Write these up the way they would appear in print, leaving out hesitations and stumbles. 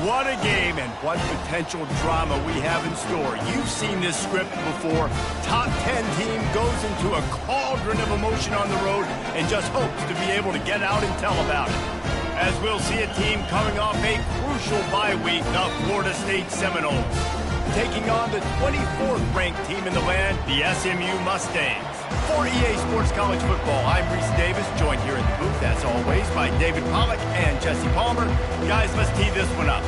What a game and what potential drama we have in store. You've seen this script before. Top 10 team goes into a cauldron of emotion on the road and just hopes to be able to get out and tell about it. As we'll see a team coming off a crucial bye week, the Florida State Seminoles, taking on the 24th ranked team in the land, the SMU Mustangs. For EA Sports College Football, I'm Reese Davis, joined here in the booth, as always, by David Pollack and Jesse Palmer. Guys, let's tee this one up.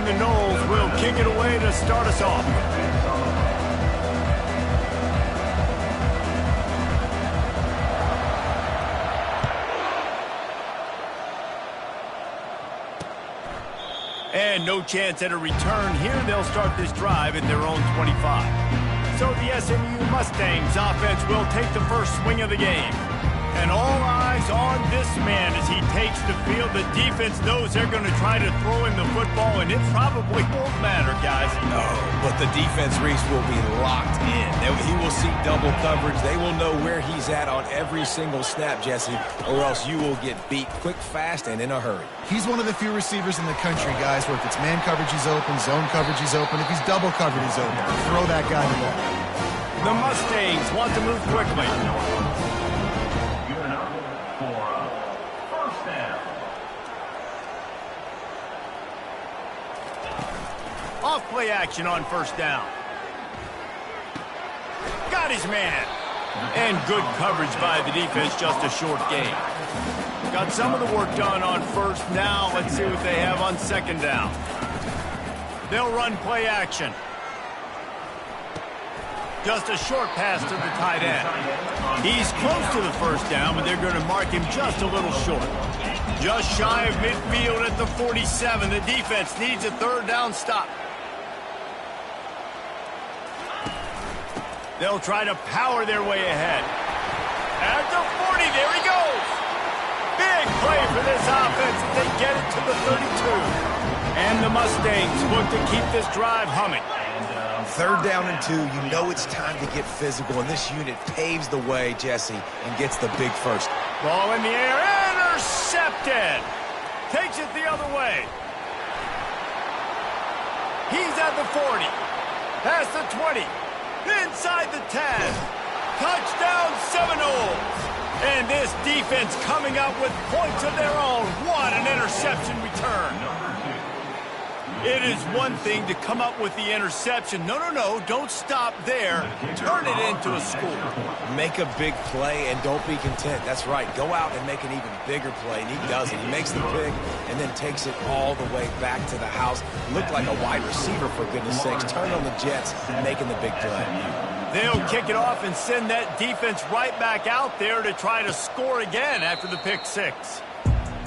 The Noles will kick it away to start us off. And no chance at a return here. They'll start this drive at their own 25. So the SMU Mustangs offense will take the first swing of the game. And all eyes on this man as he takes the field. The defense knows they're going to try to throw him the football, and it probably won't matter, guys. No, but the defense, Reese, will be locked in. He will see double coverage. They will know where he's at on every single snap, Jesse, or else you will get beat quick, fast, and in a hurry. He's one of the few receivers in the country, guys, where if it's man coverage, he's open, zone coverage, he's open. If he's double covered, he's open. Throw that guy the ball. The Mustangs want to move quickly. Off-play action on first down. Got his man. And good coverage by the defense, just a short gain. Got some of the work done on first. Now let's see what they have on second down. They'll run play action. Just a short pass to the tight end. He's close to the first down, but they're going to mark him just a little short. Just shy of midfield at the 47. The defense needs a third down stop. They'll try to power their way ahead. At the 40, there he goes. Big play for this offense. They get it to the 32. And the Mustangs look to keep this drive humming. Third down and 2, you know it's time to get physical, and this unit paves the way, Jesse, and gets the big first. Ball in the air, intercepted. Takes it the other way. He's at the 40. Past the 20. Inside the 10. Touchdown Seminoles. And this defense coming up with points of their own. What an interception return. It is one thing to come up with the interception. No, don't stop there. Turn it into a score. Make a big play and don't be content. That's right. Go out and make an even bigger play, and he does it. He makes the pick and then takes it all the way back to the house. Looked like a wide receiver, for goodness sakes. Turn on the Jets, making the big play. They'll kick it off and send that defense right back out there to try to score again after the pick six.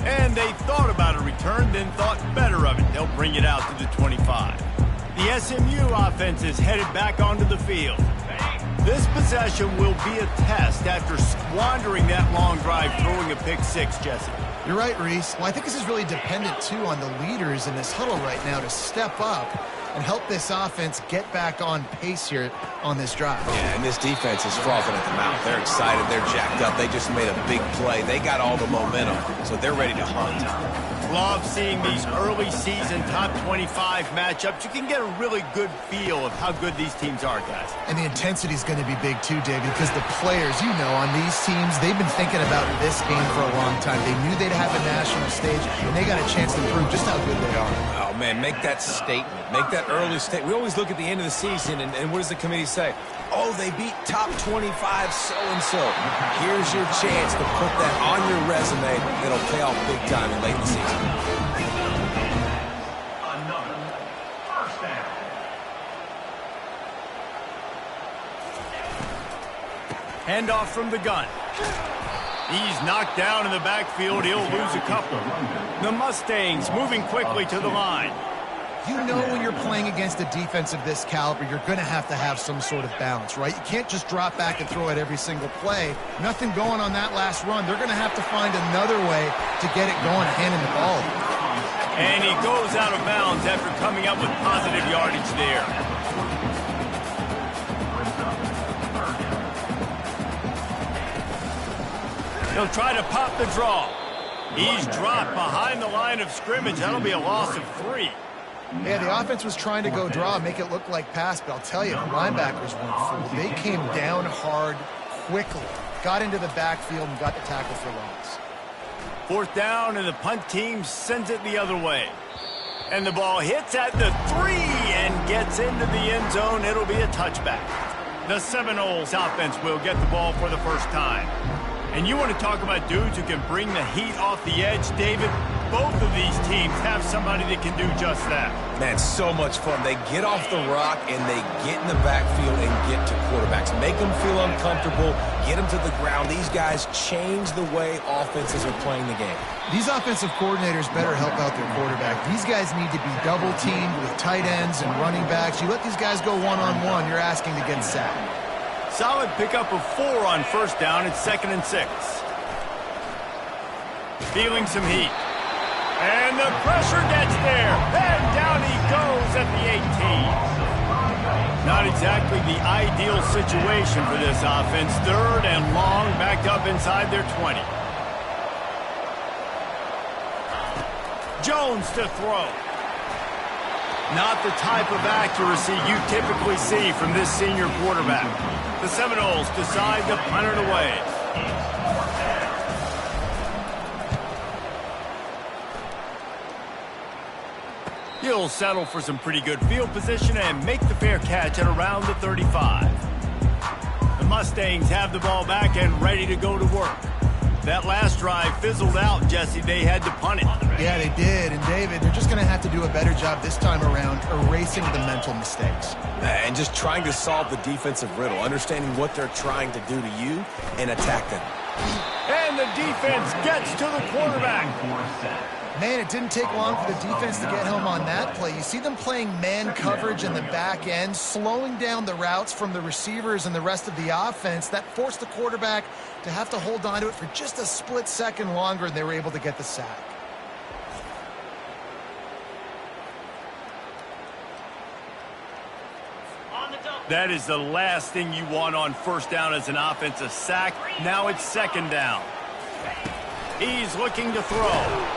And they thought about a return, then thought better of it. They'll bring it out to the 25. The SMU offense is headed back onto the field. This possession will be a test after squandering that long drive throwing a pick six, Jesse. You're right, Reese. Well, I think this is really dependent, too, on the leaders in this huddle right now to step up and help this offense get back on pace here on this drive. Yeah, and this defense is frothing at the mouth. They're excited. They're jacked up. They just made a big play. They got all the momentum, so they're ready to hunt. Love seeing these early season top 25 matchups. You can get a really good feel of how good these teams are, guys. And the intensity is going to be big too, David, because the players, you know, on these teams, they've been thinking about this game for a long time. They knew they'd have a national stage, and they got a chance to prove just how good they are. Oh, man, make that statement. Make that early statement. We always look at the end of the season, and what does the committee say? Oh, they beat top 25 so-and-so. Here's your chance to put that on your resume that'll pay off big time late in the season. Another first down. Handoff from the gun. He's knocked down in the backfield. He'll lose a couple. The Mustangs moving quickly to the line. You know when you're playing against a defense of this caliber, you're going to have some sort of balance, right? You can't just drop back and throw it every single play. Nothing going on that last run. They're going to have to find another way to get it going, handing the ball. And he goes out of bounds after coming up with positive yardage there. He'll try to pop the draw. He's dropped behind the line of scrimmage. That'll be a loss of 3. Yeah, the offense was trying to go draw, make it look like pass, but I'll tell you, the linebackers weren't fooled. They came down hard quickly, got into the backfield, and got the tackle for loss. 4th down, and the punt team sends it the other way. And the ball hits at the 3 and gets into the end zone. It'll be a touchback. The Seminoles offense will get the ball for the first time. And you want to talk about dudes who can bring the heat off the edge, David? Both of these teams have somebody that can do just that. Man, so much fun. They get off the rock and they get in the backfield and get to quarterbacks. Make them feel uncomfortable, get them to the ground. These guys change the way offenses are playing the game. These offensive coordinators better help out their quarterback. These guys need to be double-teamed with tight ends and running backs. You let these guys go one-on-one, you're asking to get sacked. Solid pickup of 4 on 1st down. It's 2nd and 6. Feeling some heat. And the pressure gets there. And down he goes at the 18. Not exactly the ideal situation for this offense. 3rd and long, backed up inside their 20. Jones to throw. Not the type of accuracy you typically see from this senior quarterback. The Seminoles decide to punt it away. He'll settle for some pretty good field position and make the fair catch at around the 35. The Mustangs have the ball back and ready to go to work. That last drive fizzled out, Jesse. They had to punt it. Yeah, they did. And, David, they're just going to have to do a better job this time around erasing the mental mistakes. And just trying to solve the defensive riddle, understanding what they're trying to do to you and attack them. And the defense gets to the quarterback. Man, it didn't take long for the defense to get home on that play. You see them playing man coverage in the back end, slowing down the routes from the receivers and the rest of the offense. That forced the quarterback to have to hold on to it for just a split second longer, and they were able to get the sack. That is the last thing you want on 1st down as an offensive sack. Now it's 2nd down. He's looking to throw.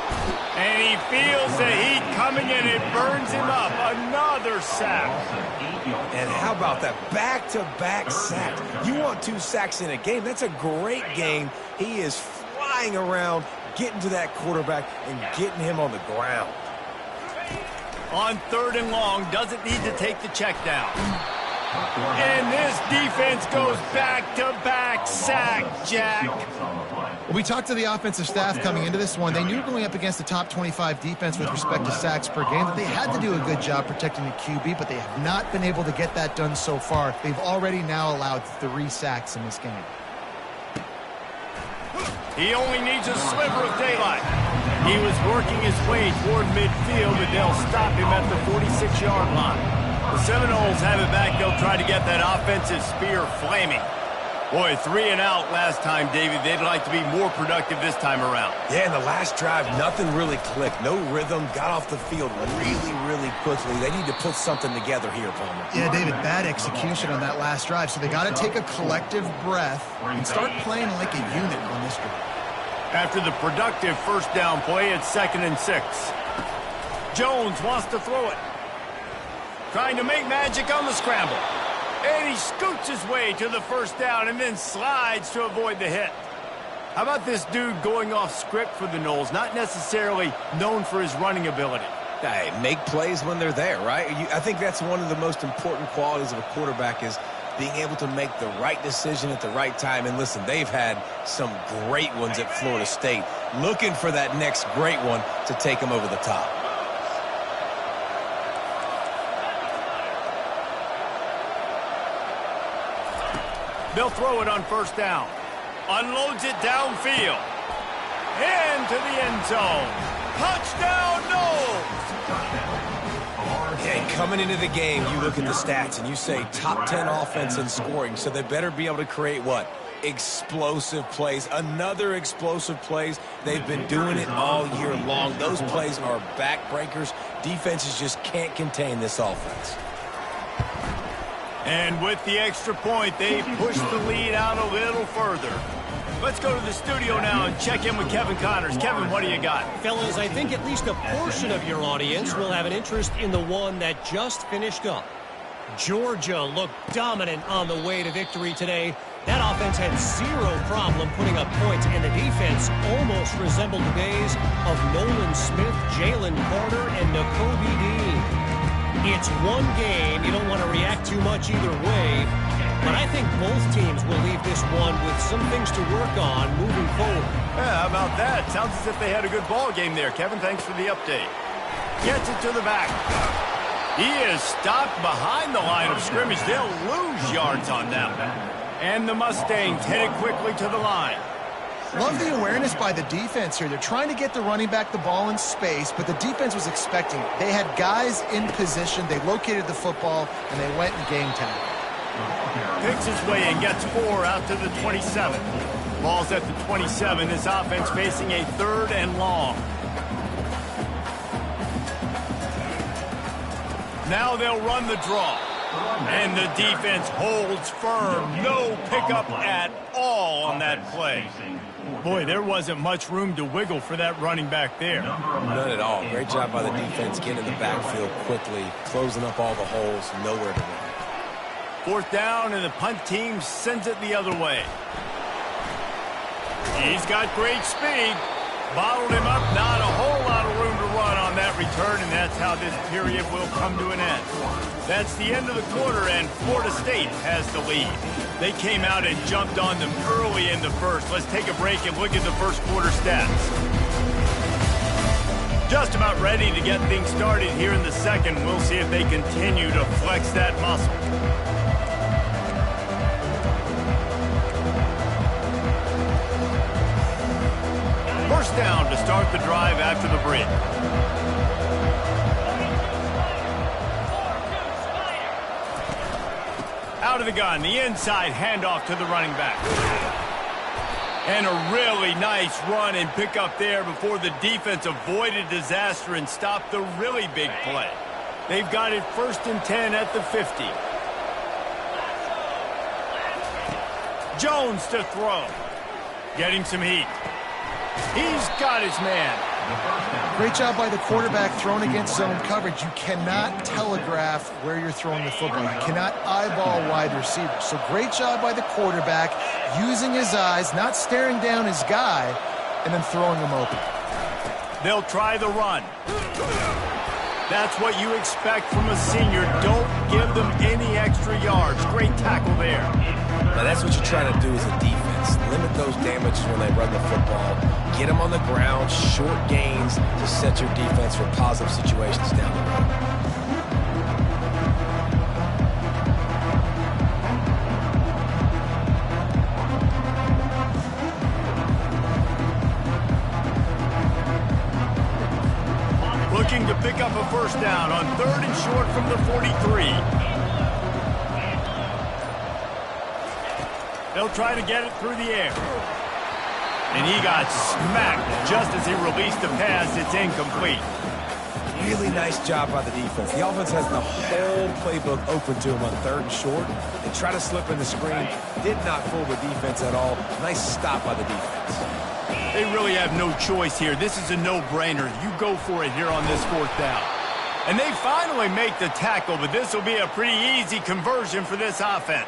And he feels the heat coming in. It burns him up. Another sack. And how about that back-to-back sack? You want 2 sacks in a game. That's a great game. He is flying around, getting to that quarterback and getting him on the ground. On 3rd and long, doesn't need to take the check down. And this defense goes back-to-back sack, Jack. We talked to the offensive staff coming into this one. They knew going up against the top 25 defense with respect to sacks per game that they had to do a good job protecting the QB, but they have not been able to get that done so far. They've already now allowed 3 sacks in this game. He only needs a sliver of daylight. He was working his way toward midfield, but they'll stop him at the 46-yard line. The Seminoles have it back. They'll try to get that offensive spear flaming. Boy, 3 and out last time, David. They'd like to be more productive this time around. Yeah, in the last drive, nothing really clicked. No rhythm. Got off the field really, really quickly. They need to put something together here, Palmer. Yeah, David, bad execution on that last drive. So they got to take a collective breath and start playing like a unit on this drive. After the productive 1st down play, it's 2nd and 6. Jones wants to throw it. Trying to make magic on the scramble. And he scoots his way to the 1st down and then slides to avoid the hit. How about this dude going off script for the Noles? Not necessarily known for his running ability. Hey, make plays when they're there, right? I think that's one of the most important qualities of a quarterback is being able to make the right decision at the right time. And listen, they've had some great ones at Florida State. Looking for that next great one to take them over the top. They'll throw it on 1st down. Unloads it downfield. Into the end zone. Touchdown, Noles! Coming into the game, you look at the stats and you say top 10 offense in scoring, so they better be able to create what? Explosive plays. Another explosive plays. They've been doing it all year long. Those plays are backbreakers. Defenses just can't contain this offense. And with the extra point, they push the lead out a little further. Let's go to the studio now and check in with Kevin Connors. Kevin, what do you got? Fellas, I think at least a portion of your audience will have an interest in the one that just finished up. Georgia looked dominant on the way to victory today. That offense had zero problem putting up points, and the defense almost resembled the days of Nolan Smith, Jalen Carter, and Nakobe Dean. It's one game. You don't want to react too much either way. But I think both teams will leave this one with some things to work on moving forward. Yeah, how about that? Sounds as if they had a good ball game there. Kevin, thanks for the update. Gets it to the back. He is stopped behind the line of scrimmage. They'll lose yards on them. And the Mustangs headed quickly to the line. Love the awareness by the defense here. They're trying to get the running back the ball in space, but the defense was expecting it. They had guys in position. They located the football, and they went and game tackle. Picks his way and gets 4 out to the 27. Ball's at the 27. This offense facing a 3rd and long. Now they'll run the draw. And the defense holds firm. No pickup at all on that play. Boy, there wasn't much room to wiggle for that running back there. None at all. Great job by the defense getting in the backfield quickly, closing up all the holes, nowhere to run. 4th down, and the punt team sends it the other way. He's got great speed. Bottled him up. Not a whole lot of room to run on that return, and that's how this period will come to an end. That's the end of the quarter, and Florida State has the lead. They came out and jumped on them early in the first. Let's take a break and look at the first quarter stats. Just about ready to get things started here in the second. We'll see if they continue to flex that muscle. First down to start the drive after the break. Out of the gun, the inside handoff to the running back. And a really nice run and pick up there before the defense avoided disaster and stopped the really big play. They've got it 1st and 10 at the 50. Jones to throw. Getting some heat. He's got his man. Great job by the quarterback thrown against zone coverage. You cannot telegraph where you're throwing the football. You cannot eyeball wide receivers. So great job by the quarterback using his eyes, not staring down his guy, and then throwing him open. They'll try the run. That's what you expect from a senior. Don't give them any extra yards. Great tackle there. Now that's what you're trying to do as a defense. Limit those damages when they run the football. Get them on the ground, short gains to set your defense for positive situations down the road. Looking to pick up a first down on 3rd and short from the 43. They'll try to get it through the air. And he got smacked just as he released the pass. It's incomplete. Really nice job by the defense. The offense has the whole playbook open to him on 3rd and short. They try to slip in the screen. Did not fool the defense at all. Nice stop by the defense. They really have no choice here. This is a no-brainer. You go for it here on this 4th down. And they finally make the tackle, but this will be a pretty easy conversion for this offense.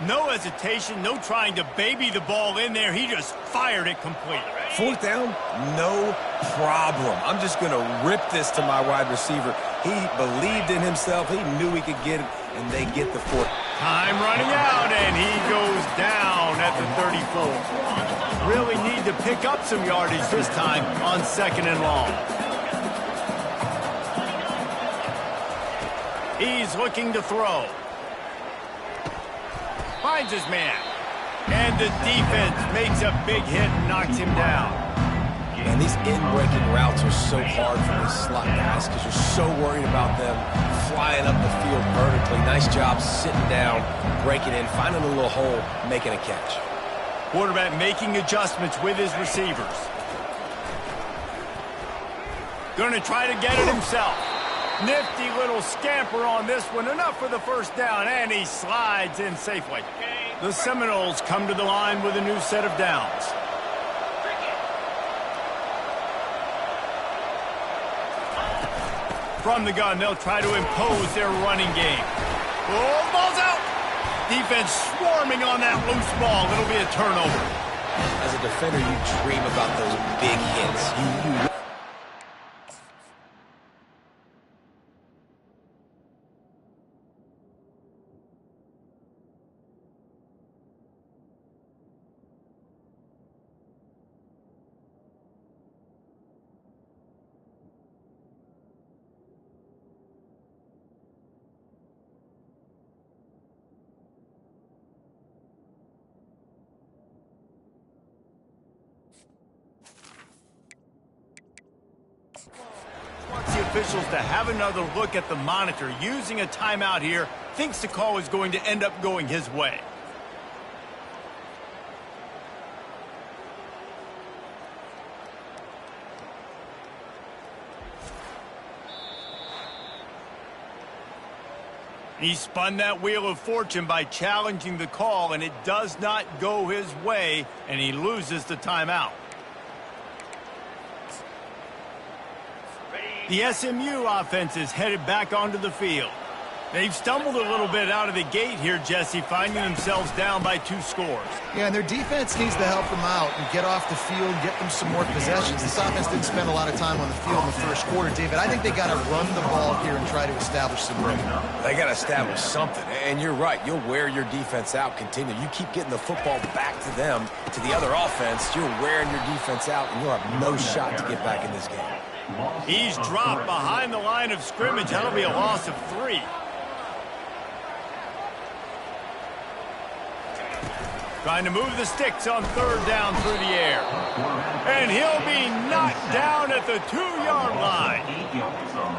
No hesitation, no trying to baby the ball in there. He just fired it completely. 4th down, no problem. I'm just going to rip this to my wide receiver. He believed in himself. He knew he could get it, and they get the 4th. Time running out, and he goes down at the 34. Really need to pick up some yardage this time on 2nd and long. He's looking to throw. Finds his man. And the defense makes a big hit and knocks him down. And these in-breaking routes are so hard for these slot guys because you're so worried about them flying up the field vertically. Nice job sitting down, breaking in, finding a little hole, making a catch. Quarterback making adjustments with his receivers. Going to try to get it himself. Nifty little scamper on this one. Enough for the first down, and he slides in safely. The Seminoles come to the line with a new set of downs. From the gun, they'll try to impose their running game. Oh, ball's out! Defense swarming on that loose ball. It'll be a turnover. As a defender, you dream about those big hits. Wants the officials to have another look at the monitor. Using a timeout here, thinks the call is going to end up going his way. He spun that wheel of fortune by challenging the call, and it does not go his way, and he loses the timeout. The SMU offense is headed back onto the field. They've stumbled a little bit out of the gate here, Jesse, finding themselves down by 2 scores. Yeah, and their defense needs to help them out and get off the field, get them some more possessions. This offense didn't spend a lot of time on the field in the first quarter, David. I think they got to run the ball here and try to establish some rhythm. They got to establish something. And you're right. You'll wear your defense out, continue. You keep getting the football back to them, to the other offense, you're wearing your defense out, and you'll have no shot to get back in this game. He's dropped behind the line of scrimmage. That'll be a loss of 3. Trying to move the sticks on 3rd down through the air. And he'll be knocked down at the 2-yard line.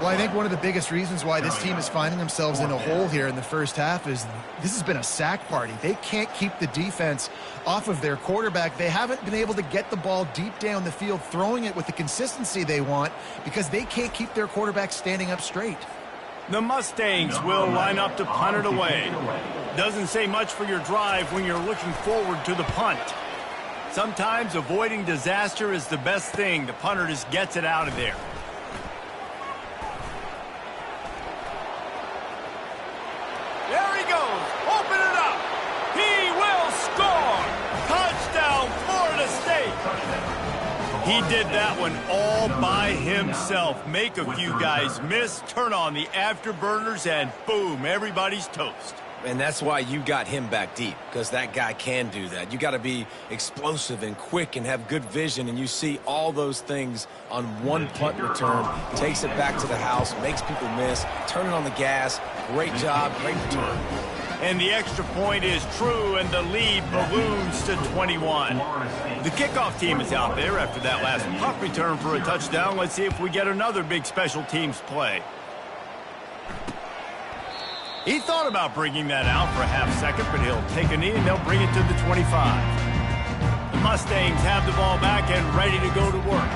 Well, I think one of the biggest reasons why this team is finding themselves in a hole here in the first half is this has been a sack party. They can't keep the defense off of their quarterback. They haven't been able to get the ball deep down the field, throwing it with the consistency they want because they can't keep their quarterback standing up straight. The Mustangs will line up to punt it away. Doesn't say much for your drive when you're looking forward to the punt. Sometimes avoiding disaster is the best thing. The punter just gets it out of there. There he goes. Open it up. He will score. Touchdown, Florida State. He did that one all by himself. Make a few guys miss, turn on the afterburners, and boom, everybody's toast. And that's why you got him back deep, because that guy can do that. You got to be explosive and quick and have good vision, and you see all those things on one punt return. Takes it back to the house, makes people miss, turning on the gas. Great job, great return. And the extra point is true, and the lead balloons to 21. The kickoff team is out there after that last punt return for a touchdown. Let's see if we get another big special teams play. He thought about bringing that out for a half second, but he'll take a knee and they'll bring it to the 25. The Mustangs have the ball back and ready to go to work.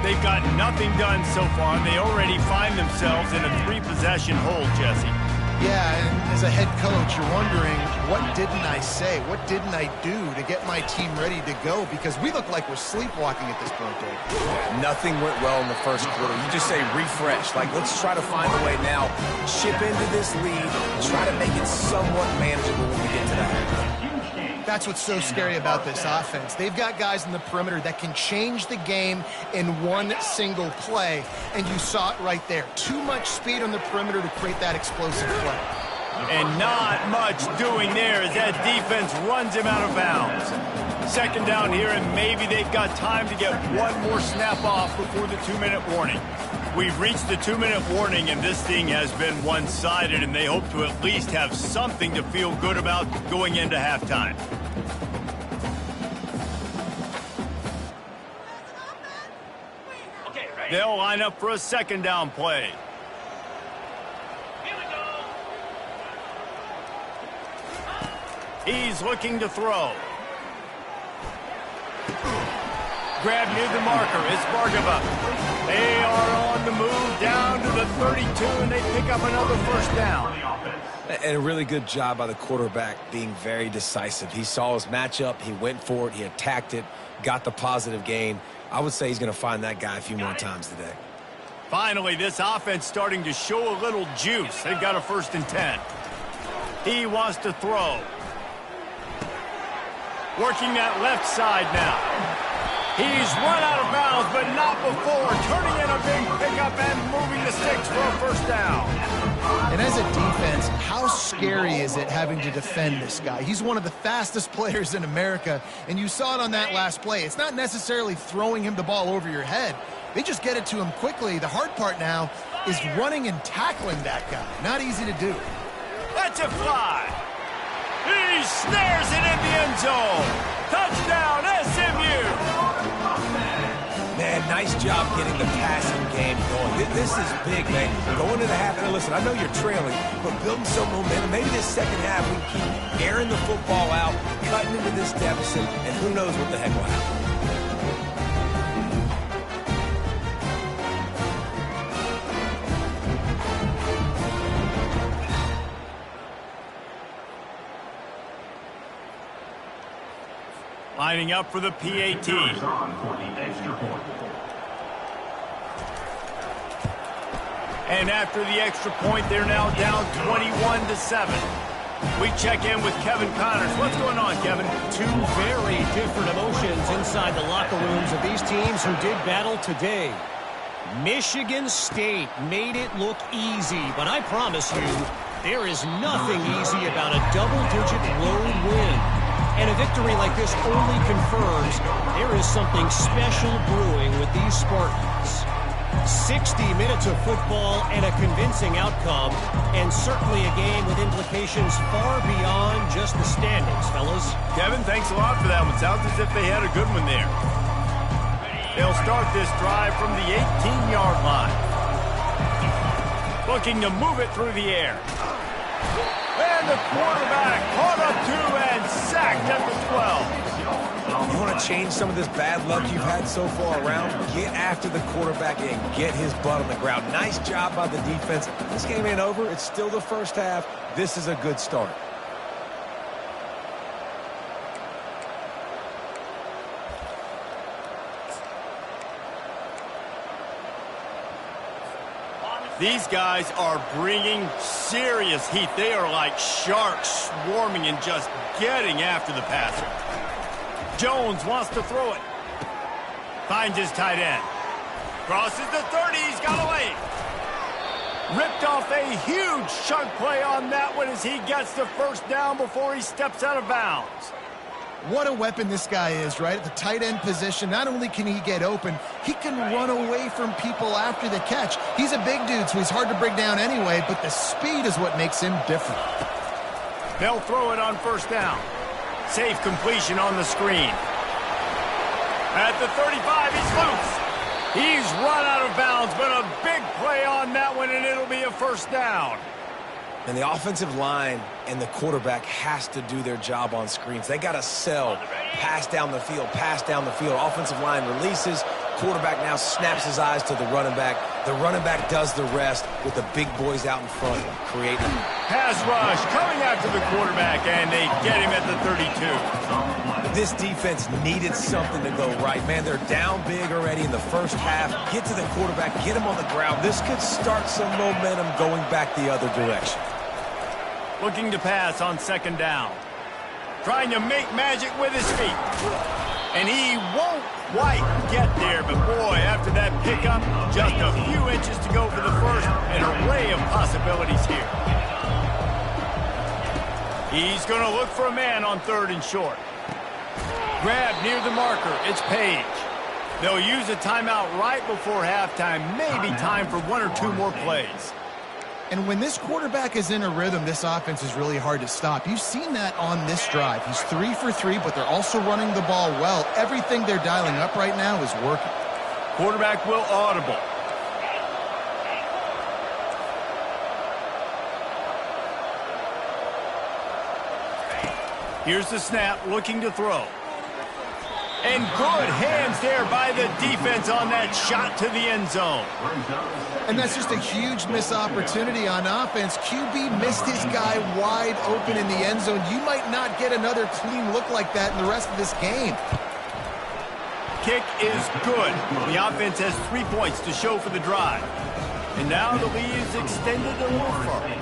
They've got nothing done so far, and they already find themselves in a 3-possession hole, Jesse. Yeah, and as a head coach, you're wondering, what didn't I say? What didn't I do to get my team ready to go? Because we look like we're sleepwalking at this point, Dave. Yeah, nothing went well in the first quarter. You just say refresh. Like, let's try to find a way now. Chip into this lead. Try to make it somewhat manageable when we get to that. That's what's so scary about this offense. They've got guys in the perimeter that can change the game in one single play, and you saw it right there. Too much speed on the perimeter to create that explosive play. And not much doing there as that defense runs him out of bounds. 2nd down here, and maybe they've got time to get one more snap off before the 2-minute warning. We've reached the 2-minute warning, and this thing has been one-sided, and they hope to at least have something to feel good about going into halftime. They'll line up for a second down play. He's looking to throw. Grab near the marker. It's Bargava. They are on the move down to the 32, and they pick up another first down. And a really good job by the quarterback being very decisive. He saw his matchup. He went for it. He attacked it, got the positive gain. I would say he's going to find that guy a few more times today. Finally, this offense starting to show a little juice. They've got a 1st and 10. He wants to throw. Working that left side now. He's run out of bounds, but not before. Turning in a big pickup and moving the sticks for a first down. And as a defense, how scary is it having to defend this guy? He's one of the fastest players in America, and you saw it on that last play. It's not necessarily throwing him the ball over your head. They just get it to him quickly. The hard part now is running and tackling that guy. Not easy to do. Let's it fly. He snares it in the end zone. Touchdown, SMU. Man, nice job getting the passing game going. This is big, man. Going to the half, and listen, I know you're trailing, but building some momentum. Maybe this second half we keep airing the football out, cutting into this deficit, and who knows what the heck will happen. Lining up for the PAT. And after the extra point, they're now down 21-7. We check in with Kevin Connors. What's going on, Kevin? Two very different emotions inside the locker rooms of these teams who did battle today. Michigan State made it look easy, but I promise you, there is nothing easy about a double-digit road win. And a victory like this only confirms there is something special brewing with these Spartans. 60 minutes of football and a convincing outcome, and certainly a game with implications far beyond just the standings, fellas. Kevin, thanks a lot for that one. Sounds as if they had a good one there. They'll start this drive from the 18-yard line. Looking to move it through the air. And the quarterback caught up to and sacked at the 12. You want to change some of this bad luck you've had so far around? Get after the quarterback and get his butt on the ground. Nice job by the defense. This game ain't over. It's still the first half. This is a good start. These guys are bringing serious heat. They are like sharks swarming and just getting after the passer. Jones wants to throw it. Finds his tight end. Crosses the 30. He's got away. Ripped off a huge chunk play on that one as he gets the first down before he steps out of bounds. What a weapon this guy is, right? At the tight end position, not only can he get open, he can run away from people after the catch. He's a big dude, so he's hard to bring down anyway, but the speed is what makes him different. They'll throw it on first down. Safe completion on the screen. At the 35, he's loose. He's run out of bounds, but a big play on that one, and it'll be a first down. And the offensive line and the quarterback has to do their job on screens. They got to sell, pass down the field, pass down the field. Offensive line releases. Quarterback now snaps his eyes to the running back. The running back does the rest with the big boys out in front creating. Pass rush coming after the quarterback, and they get him at the 32. This defense needed something to go right. Man, they're down big already in the first half. Get to the quarterback, get him on the ground. This could start some momentum going back the other direction. Looking to pass on second down. Trying to make magic with his feet. And he won't quite get there, but boy, after that pickup, just a few inches to go for the first. An array of possibilities here. He's going to look for a man on third and short. Grab near the marker. It's Page. They'll use a timeout right before halftime. Maybe time for one or two more plays. And when this quarterback is in a rhythm, this offense is really hard to stop. You've seen that on this drive. He's 3 for 3, but they're also running the ball well. Everything they're dialing up right now is working. Quarterback will audible. Here's the snap, looking to throw. And good hands there by the defense on that shot to the end zone. And that's just a huge missed opportunity on offense. QB missed his guy wide open in the end zone. You might not get another clean look like that in the rest of this game. Kick is good. The offense has 3 points to show for the drive. And now the lead is extended a little further.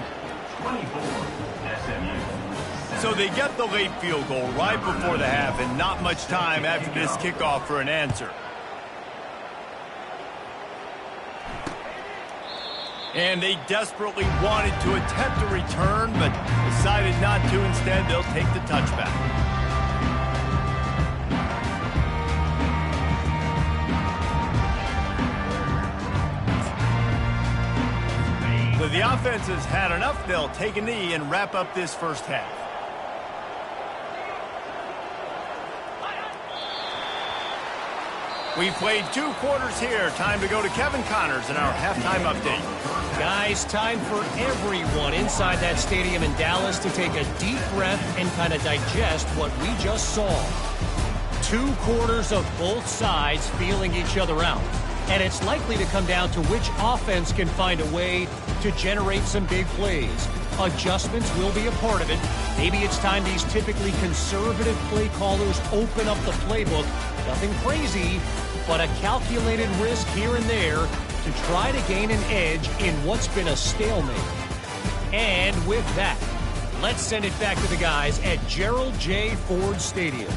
So they get the late field goal right before the half and not much time after this kickoff for an answer. And they desperately wanted to attempt a return, but decided not to. Instead, they'll take the touchback. So the offense has had enough. They'll take a knee and wrap up this first half. We've played 2 quarters here. Time to go to Kevin Connors in our halftime update. Guys, time for everyone inside that stadium in Dallas to take a deep breath and kind of digest what we just saw. 2 quarters of both sides feeling each other out. And it's likely to come down to which offense can find a way to generate some big plays. Adjustments will be a part of it. Maybe it's time these typically conservative play callers open up the playbook. Nothing crazy, but a calculated risk here and there to try to gain an edge in what's been a stalemate. And with that, let's send it back to the guys at Gerald J. Ford Stadium.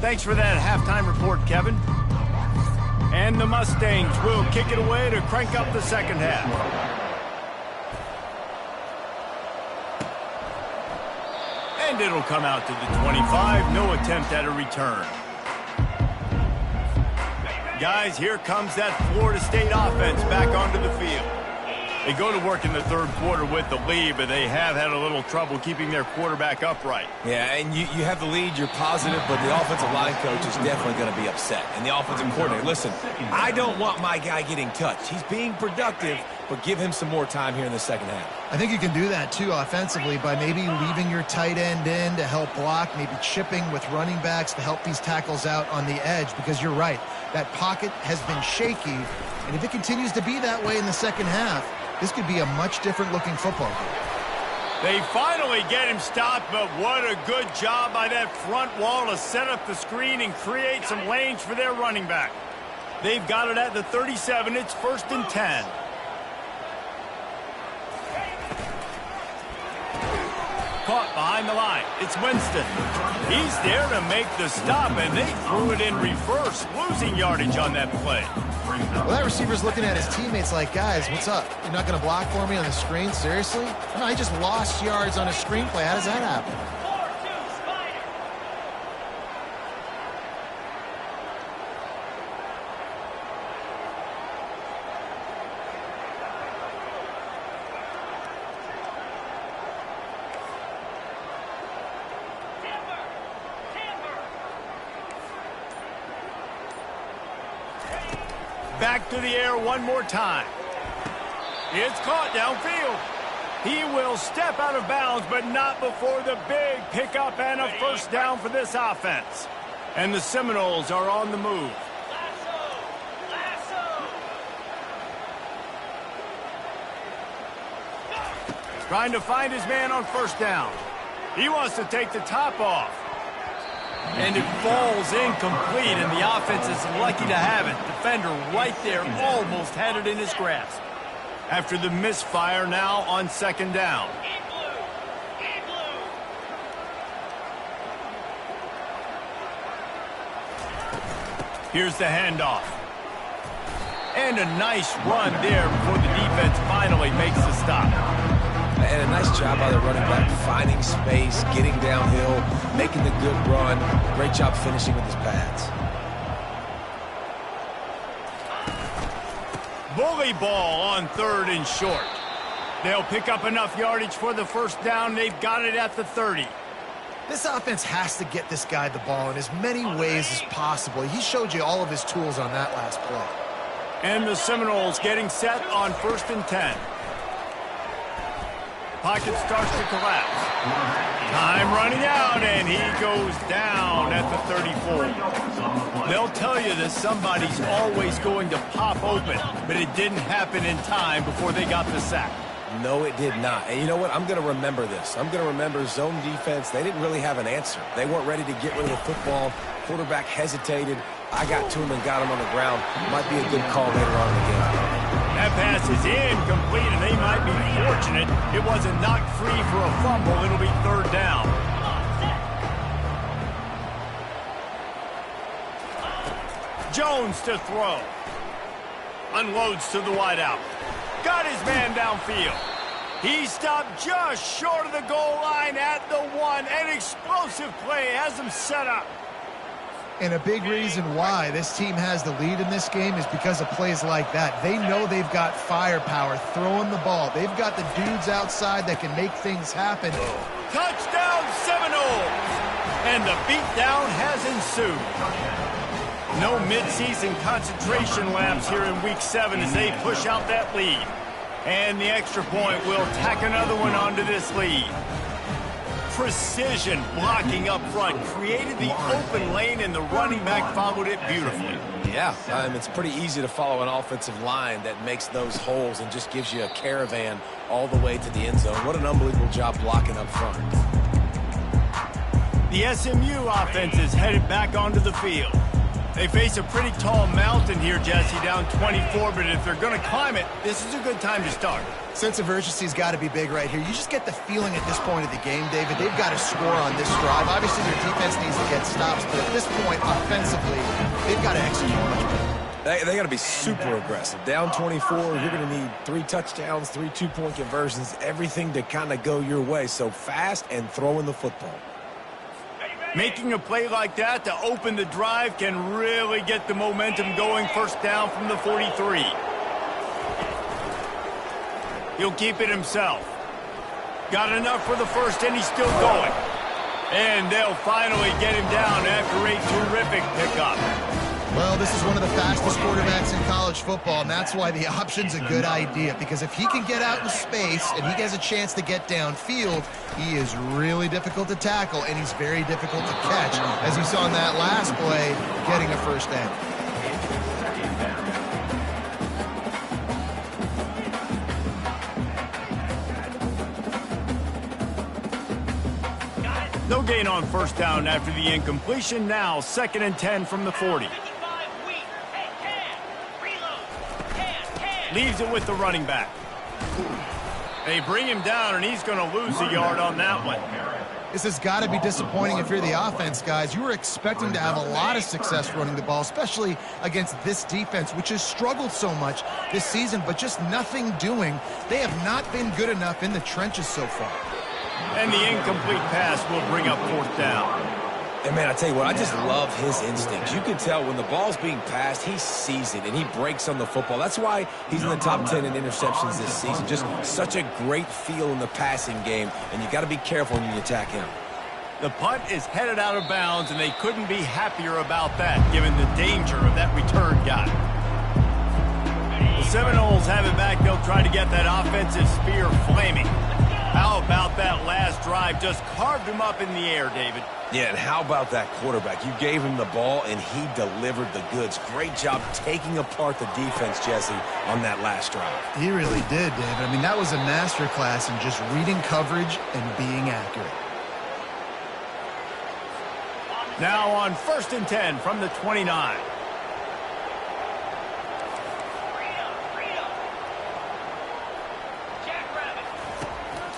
Thanks for that halftime report, Kevin. And the Mustangs will kick it away to crank up the second half. And it'll come out to the 25. No attempt at a return. Guys, here comes that Florida State offense back onto the field. They go to work in the third quarter with the lead, but they have had a little trouble keeping their quarterback upright. Yeah, and you have the lead, you're positive, but the offensive line coach is definitely going to be upset. And the offensive coordinator, listen, I don't want my guy getting touched. He's being productive, but give him some more time here in the second half. I think you can do that, too, offensively, by maybe leaving your tight end in to help block, maybe chipping with running backs to help these tackles out on the edge, because you're right. That pocket has been shaky, and if it continues to be that way in the second half, this could be a much different-looking football game. They finally get him stopped, but what a good job by that front wall to set up the screen and create some lanes for their running back. They've got it at the 37. It's 1st and 10. Caught behind the line. It's Winston. He's there to make the stop, and they threw it in reverse, losing yardage on that play. Well, that receiver's looking at his teammates like, guys, what's up? You're not going to block for me on the screen? Seriously? No, he just lost yards on a screen play. How does that happen? Back to the air one more time. It's caught downfield. He will step out of bounds, but not before the big pickup and a first down for this offense. And the Seminoles are on the move. Trying to find his man on first down. He wants to take the top off. And it falls incomplete, and the offense is lucky to have it. Defender right there almost had it in his grasp. After the misfire, now on second down. Here's the handoff. And a nice run there before the defense finally makes the stop. And a nice job by the running back, finding space, getting downhill, making the good run. Great job finishing with his pads. Bully ball on 3rd and short. They'll pick up enough yardage for the first down. They've got it at the 30. This offense has to get this guy the ball in as many ways as possible. He showed you all of his tools on that last play. And the Seminoles getting set on 1st and 10. Pocket starts to collapse. Time running out, and he goes down at the 34. They'll tell you that somebody's always going to pop open, but it didn't happen in time before they got the sack. No, it did not. And you know what? I'm going to remember this. I'm going to remember zone defense. They didn't really have an answer. They weren't ready to get rid of the football. Quarterback hesitated. I got to him and got him on the ground. Might be a good call later on in the game. That pass is incomplete, and they might be fortunate it wasn't knocked free for a fumble. It'll be 3rd down. Jones to throw. Unloads to the wideout. Got his man downfield. He stopped just short of the goal line at the 1. An explosive play has him set up. And a big reason why this team has the lead in this game is because of plays like that. They know they've got firepower throwing the ball. They've got the dudes outside that can make things happen. Touchdown Seminoles! And the beatdown has ensued. No midseason concentration laps here in Week 7 as they push out that lead. And the extra point will tack another one onto this lead. Precision blocking up front created the open lane, and the running back followed it beautifully. Yeah, it's pretty easy to follow an offensive line that makes those holes and just gives you a caravan all the way to the end zone. What an unbelievable job blocking up front. The SMU offense is headed back onto the field. They face a pretty tall mountain here, Jesse, down 24, but if they're going to climb it, this is a good time to start. Sense of urgency's got to be big right here. You just get the feeling at this point of the game, David, they've got to score on this drive. Obviously, their defense needs to get stops, but at this point, offensively, they've got to execute much better. They got to be super aggressive. Down 24, you're going to need 3 touchdowns, 3 two-point conversions, everything to kind of go your way. So fast and throwing the football. Making a play like that to open the drive can really get the momentum going. 1st down from the 43. He'll keep it himself. Got enough for the first, and he's still going. And they'll finally get him down after a terrific pickup. Well, this is one of the fastest quarterbacks in college football, and that's why the option's a good idea, because if he can get out in space and he has a chance to get downfield, he is really difficult to tackle, and he's very difficult to catch, as you saw in that last play, getting a 1st down. No gain on 1st down after the incompletion. Now 2nd and 10 from the 40. Leaves it with the running back. They bring him down, and he's going to lose a yard on that one. This has got to be disappointing if you're the offense, guys. You were expecting to have a lot of success running the ball, especially against this defense, which has struggled so much this season, but just nothing doing. They have not been good enough in the trenches so far. And the incomplete pass will bring up 4th down. And, man, I tell you what, I just love his instincts. You can tell when the ball's being passed, he sees it, and he breaks on the football. That's why he's in the top 10 in interceptions this season. Just such a great feel in the passing game, and you got to be careful when you attack him. The punt is headed out of bounds, and they couldn't be happier about that, given the danger of that return guy. The Seminoles have it back. They'll try to get that offensive spear flaming. How about that last drive? Just carved him up in the air, David. Yeah, and how about that quarterback? You gave him the ball, and he delivered the goods. Great job taking apart the defense, Jesse, on that last drive. He really did, David. I mean, that was a masterclass in just reading coverage and being accurate. Now on 1st and 10 from the 29.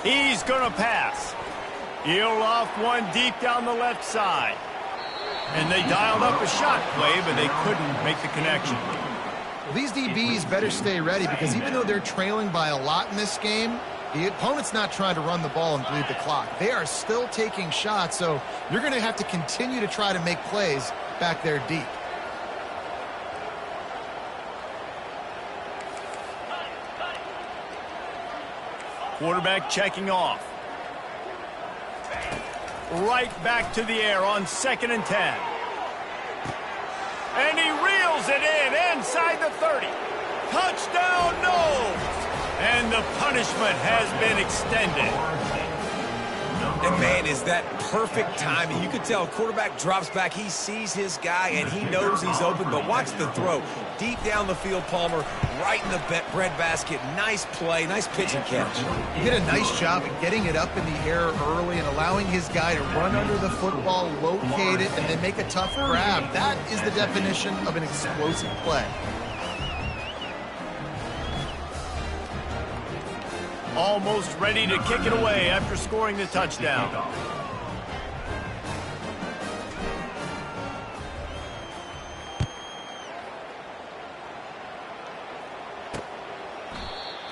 He's going to pass. He'll off one deep down the left side. And they dialed up a shot play, but they couldn't make the connection. Well, these DBs better stay ready, because even though they're trailing by a lot in this game, the opponent's not trying to run the ball and bleed the clock. They are still taking shots, so you're going to have to continue to try to make plays back there deep. Quarterback checking off. right back to the air on 2nd and 10. And he reels it in inside the 30. Touchdown, no! And the punishment has been extended. And, man, is that perfect timing. You could tell quarterback drops back. He sees his guy, and he knows he's open. But watch the throw. Deep down the field, Palmer, right in the breadbasket. Nice play, nice pitch and catch. He did a nice job of getting it up in the air early and allowing his guy to run under the football, locate it, and then make a tough grab. That is the definition of an explosive play. Almost ready to kick it away after scoring the touchdown.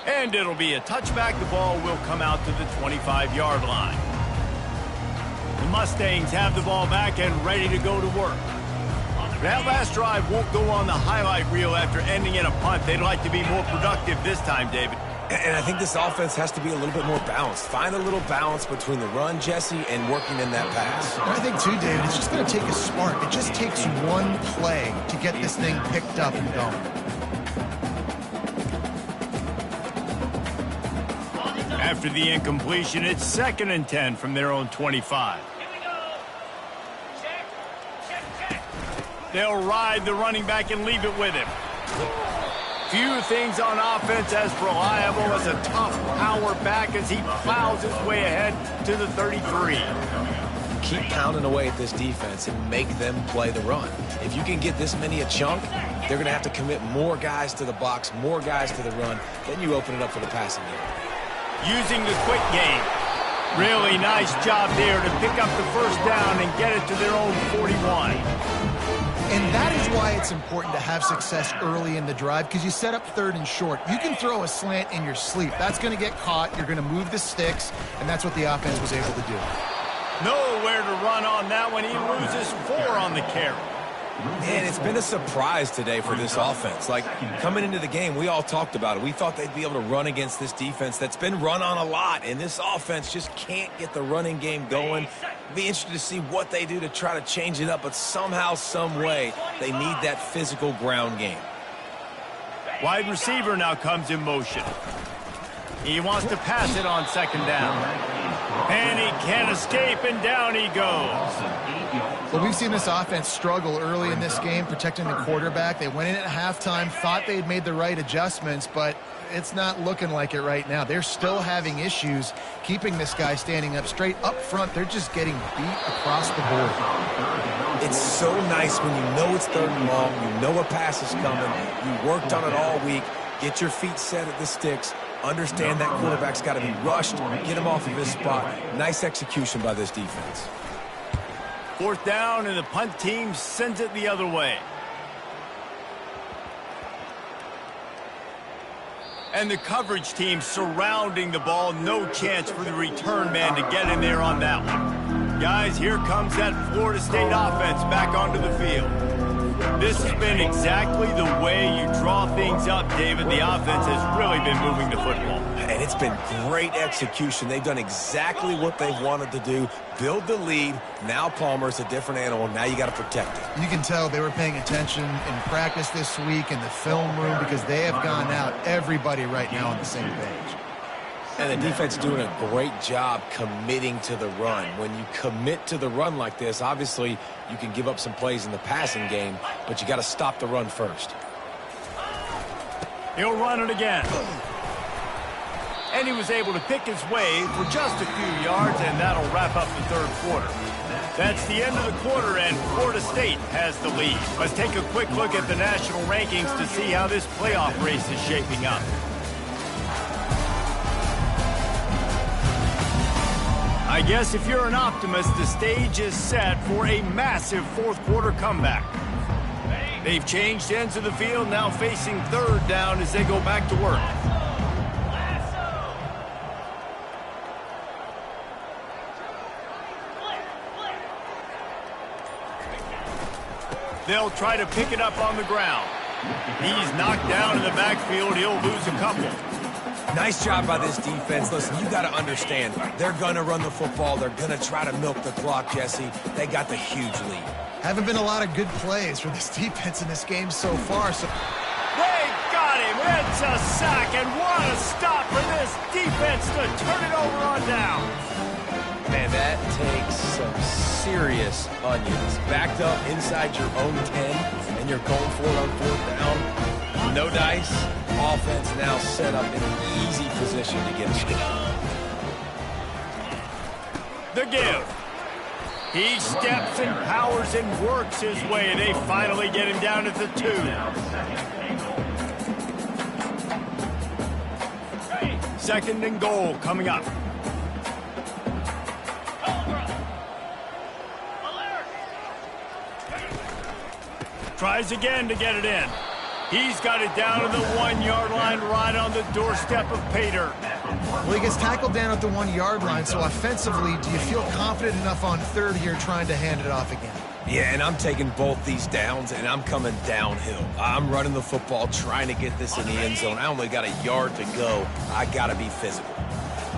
And it'll be a touchback. The ball will come out to the 25-yard line. The Mustangs have the ball back and ready to go to work. That last drive won't go on the highlight reel after ending in a punt. They'd like to be more productive this time, David. And I think this offense has to be a little bit more balanced. Find a little balance between the run, Jesse, and working in that pass. And I think, too, David, it's just going to take a spark. It just takes one play to get this thing picked up and going. After the incompletion, it's 2nd and 10 from their own 25. They'll ride the running back and leave it with him. Few things on offense as reliable as a tough power back as he plows his way ahead to the 33. Keep pounding away at this defense and make them play the run. If you can get this many a chunk, they're going to have to commit more guys to the box, more guys to the run. Then you open it up for the passing game. Using the quick game. Really nice job there to pick up the first down and get it to their own 41. And that is why it's important to have success early in the drive, because you set up 3rd and short. You can throw a slant in your sleep. That's going to get caught. You're going to move the sticks, and that's what the offense was able to do. Nowhere to run on that one. He loses 4 on the carry. And it's been a surprise today for this offense. Like, coming into the game, we all talked about it. We thought they'd be able to run against this defense that's been run on a lot, and this offense just can't get the running game going. Be interested to see what they do to try to change it up, but somehow, some way, they need that physical ground game. Wide receiver now comes in motion. He wants to pass it on 2nd down. And he can't escape, and down he goes. Well, we've seen this offense struggle early in this game, protecting the quarterback. They went in at halftime, thought they'd made the right adjustments, but it's not looking like it right now. They're still having issues keeping this guy standing up straight. Up front, they're just getting beat across the board. It's so nice when you know it's 3rd and long, you know a pass is coming, you worked on it all week, get your feet set at the sticks, understand that quarterback's got to be rushed, get him off of his spot. Nice execution by this defense. 4th down, and the punt team sends it the other way. And the coverage team surrounding the ball. No chance for the return man to get in there on that one. Guys, here comes that Florida State offense back onto the field. This has been exactly the way you draw things up, David. The offense has really been moving the football. And it's been great execution. They've done exactly what they've wanted to do. Build the lead. Now Palmer's a different animal. Now you got to protect it. You can tell they were paying attention in practice this week in the film room, because they have gone out, everybody right now on the same page. And the defense doing a great job committing to the run. When you commit to the run like this, obviously you can give up some plays in the passing game, but you got to stop the run first. He'll run it again. And he was able to pick his way for just a few yards, and that'll wrap up the 3rd quarter. That's the end of the quarter, and Florida State has the lead. Let's take a quick look at the national rankings to see how this playoff race is shaping up. I guess if you're an optimist, the stage is set for a massive 4th quarter comeback. They've changed ends of the field, now facing 3rd down as they go back to work. They'll try to pick it up on the ground. He's knocked down in the backfield. He'll lose a couple. Nice job by this defense. Listen, you got to understand, they're going to run the football. They're going to try to milk the clock, Jesse. They got the huge lead. Haven't been a lot of good plays for this defense in this game so far. So They got him. It's a sack, and what a stop for this defense to turn it over on down. Man, that takes some serious onions. Backed up inside your own 10, and you're going for it on 4th down. No dice. Offense now set up in an easy position to get a score. The give. He steps and powers and works his way, and they finally get him down at the 2. Second and goal coming up. Tries again to get it in. He's got it down to the 1-yard line right on the doorstep of Pater. Well, he gets tackled down at the 1-yard line, so offensively, do you feel confident enough on 3rd here trying to hand it off again? Yeah, and I'm taking both these downs, and I'm coming downhill. I'm running the football, trying to get this in the end zone. I only got a yard to go. I got to be physical.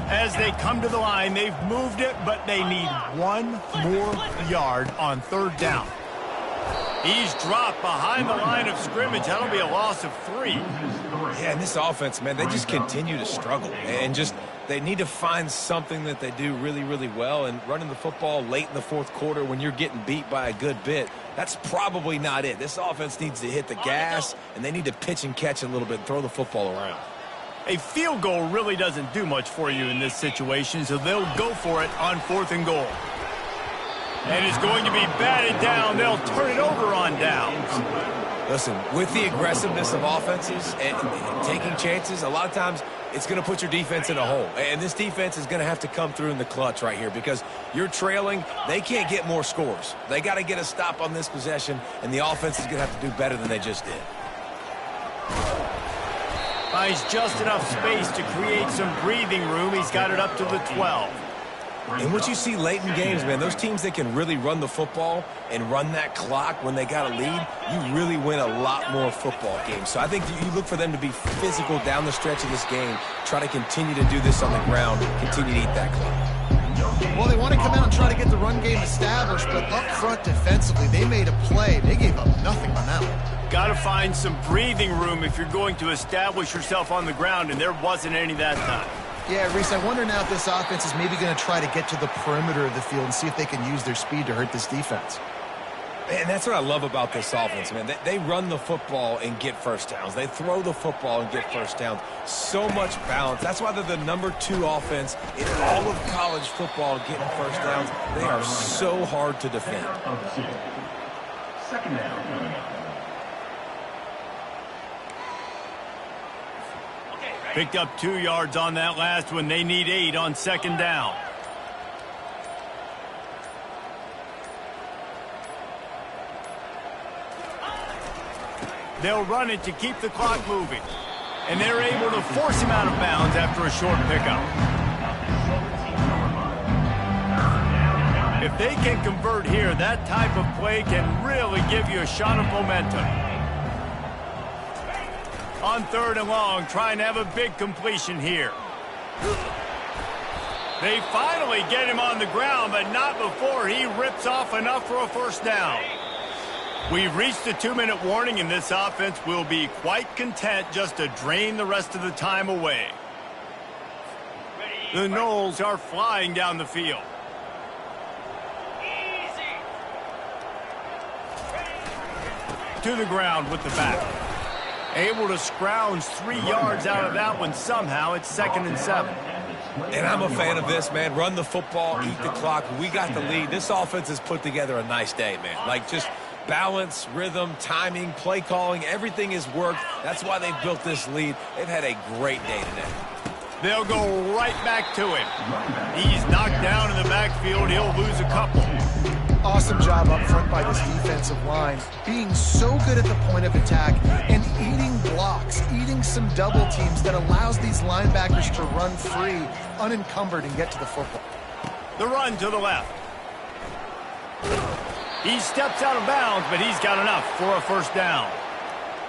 As they come to the line, they've moved it, but they need 1 more yard on 3rd down. He's dropped behind the line of scrimmage. That'll be a loss of 3. Yeah, and this offense, man, they just continue to struggle. And just, they need to find something that they do really, really well. And running the football late in the 4th quarter when you're getting beat by a good bit, that's probably not it. This offense needs to hit the gas, and they need to pitch and catch a little bit and throw the football around. A field goal really doesn't do much for you in this situation, so they'll go for it on 4th and goal. And it's going to be batted down. They'll turn it over on downs. Listen, with the aggressiveness of offenses and taking chances, a lot of times it's going to put your defense in a hole. And this defense is going to have to come through in the clutch right here because you're trailing. They can't get more scores. They got to get a stop on this possession, and the offense is going to have to do better than they just did. Finds just enough space to create some breathing room. He's got it up to the 12. And what you see late in games, man, those teams that can really run the football and run that clock when they got a lead, you really win a lot more football games. So I think you look for them to be physical down the stretch of this game, try to continue to do this on the ground, continue to eat that clock. Well, they want to come out and try to get the run game established, but up front defensively, they made a play. They gave up nothing on that one. Got to find some breathing room if you're going to establish yourself on the ground, and there wasn't any that time. Yeah, Reese, I wonder now if this offense is maybe going to try to get to the perimeter of the field and see if they can use their speed to hurt this defense. And that's what I love about this offense, man. They run the football and get first downs. They throw the football and get first downs. So much balance. That's why they're the number 2 offense in all of college football getting first downs. They are so hard to defend. Second down. Picked up 2 yards on that last one. They need 8 on 2nd down. They'll run it to keep the clock moving. And they're able to force him out of bounds after a short pickup. If they can convert here, that type of play can really give you a shot of momentum. On 3rd and long, trying to have a big completion here. They finally get him on the ground, but not before he rips off enough for a first down. We've reached the 2-minute warning, and this offense will be quite content just to drain the rest of the time away. The Noles are flying down the field. To the ground with the back. Able to scrounge 3 yards out of that one somehow. It's 2nd and 7. And I'm a fan of this, man. Run the football, eat the clock. We got the lead. This offense has put together a nice day, man. Like, just balance, rhythm, timing, play calling, everything has worked. That's why they've built this lead. They've had a great day today. They'll go right back to him. He's knocked down in the backfield. He'll lose a couple. Awesome job up front by this defensive line, being so good at the point of attack and eating blocks, eating some double teams that allows these linebackers to run free, unencumbered, and get to the football. The run to the left. He steps out of bounds, but he's got enough for a first down.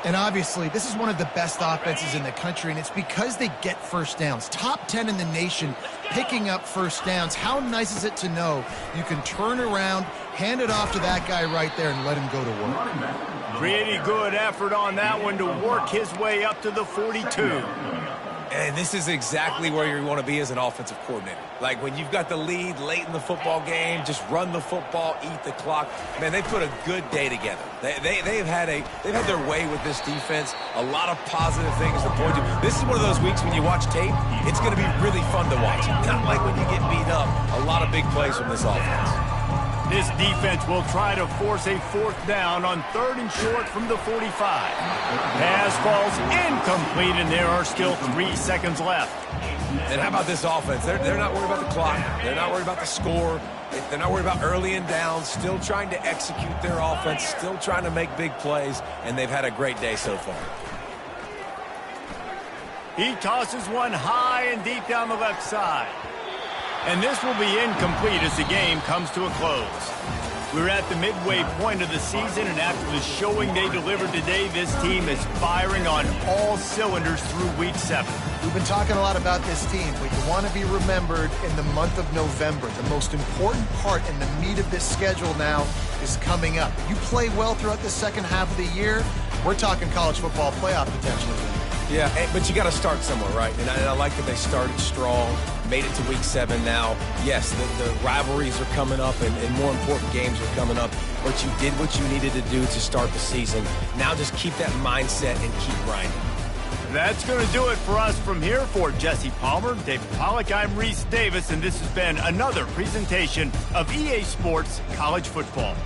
And obviously, this is one of the best offenses in the country, and it's because they get first downs. Top 10 in the nation picking up first downs. How nice is it to know you can turn around, hand it off to that guy right there, and let him go to work? Pretty good effort on that one to work his way up to the 42. And this is exactly where you want to be as an offensive coordinator. Like when you've got the lead late in the football game, just run the football, eat the clock. Man, they put a good day together. They've had their way with this defense. A lot of positive things to point to. This is one of those weeks when you watch tape, it's going to be really fun to watch. Not like when you get beat up. A lot of big plays from this offense. This defense will try to force a 4th down on 3rd and short from the 45. Pass falls incomplete, and there are still 3 seconds left. And how about this offense? They're not worried about the clock. They're not worried about the score. They're not worried about early and down. Still trying to execute their offense. Still trying to make big plays, and they've had a great day so far. He tosses one high and deep down the left side. And this will be incomplete as the game comes to a close. We're at the midway point of the season, and after the showing they delivered today, this team is firing on all cylinders through Week 7. We've been talking a lot about this team, but you want to be remembered in the month of November. The most important part and the meat of this schedule now is coming up. You play well throughout the second half of the year, we're talking college football playoff potentially. Yeah, but you got to start somewhere, right? And I like that they started strong, made it to Week 7 now. Yes, the rivalries are coming up, and more important games are coming up. But you did what you needed to do to start the season. Now just keep that mindset and keep grinding. That's going to do it for us from here. For Jesse Palmer, David Pollack, I'm Reese Davis, and this has been another presentation of EA Sports College Football.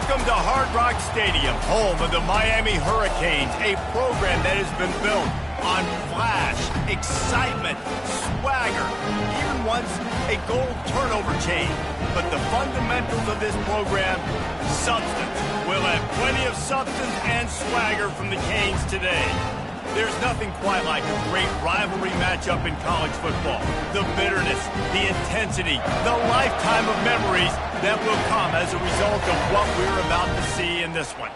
Welcome to Hard Rock Stadium, home of the Miami Hurricanes, a program that has been built on flash, excitement, swagger, even once a goal turnover chain. But the fundamentals of this program, substance. We'll have plenty of substance and swagger from the Canes today. There's nothing quite like a great rivalry matchup in college football. The bitterness, the intensity, the lifetime of memories that will come as a result of what we're about to see in this one.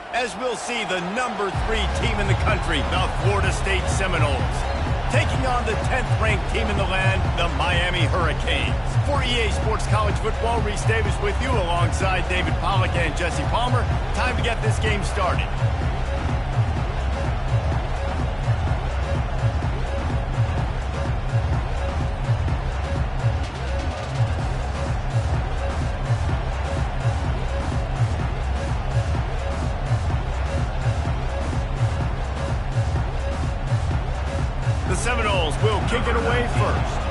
As we'll see the number 3 team in the country, the Florida State Seminoles, taking on the 10th-ranked team in the land, the Miami Hurricanes. For EA Sports College Football, Reese Davis with you alongside David Pollack and Jesse Palmer. Time to get this game started. Seminoles will kick it away first.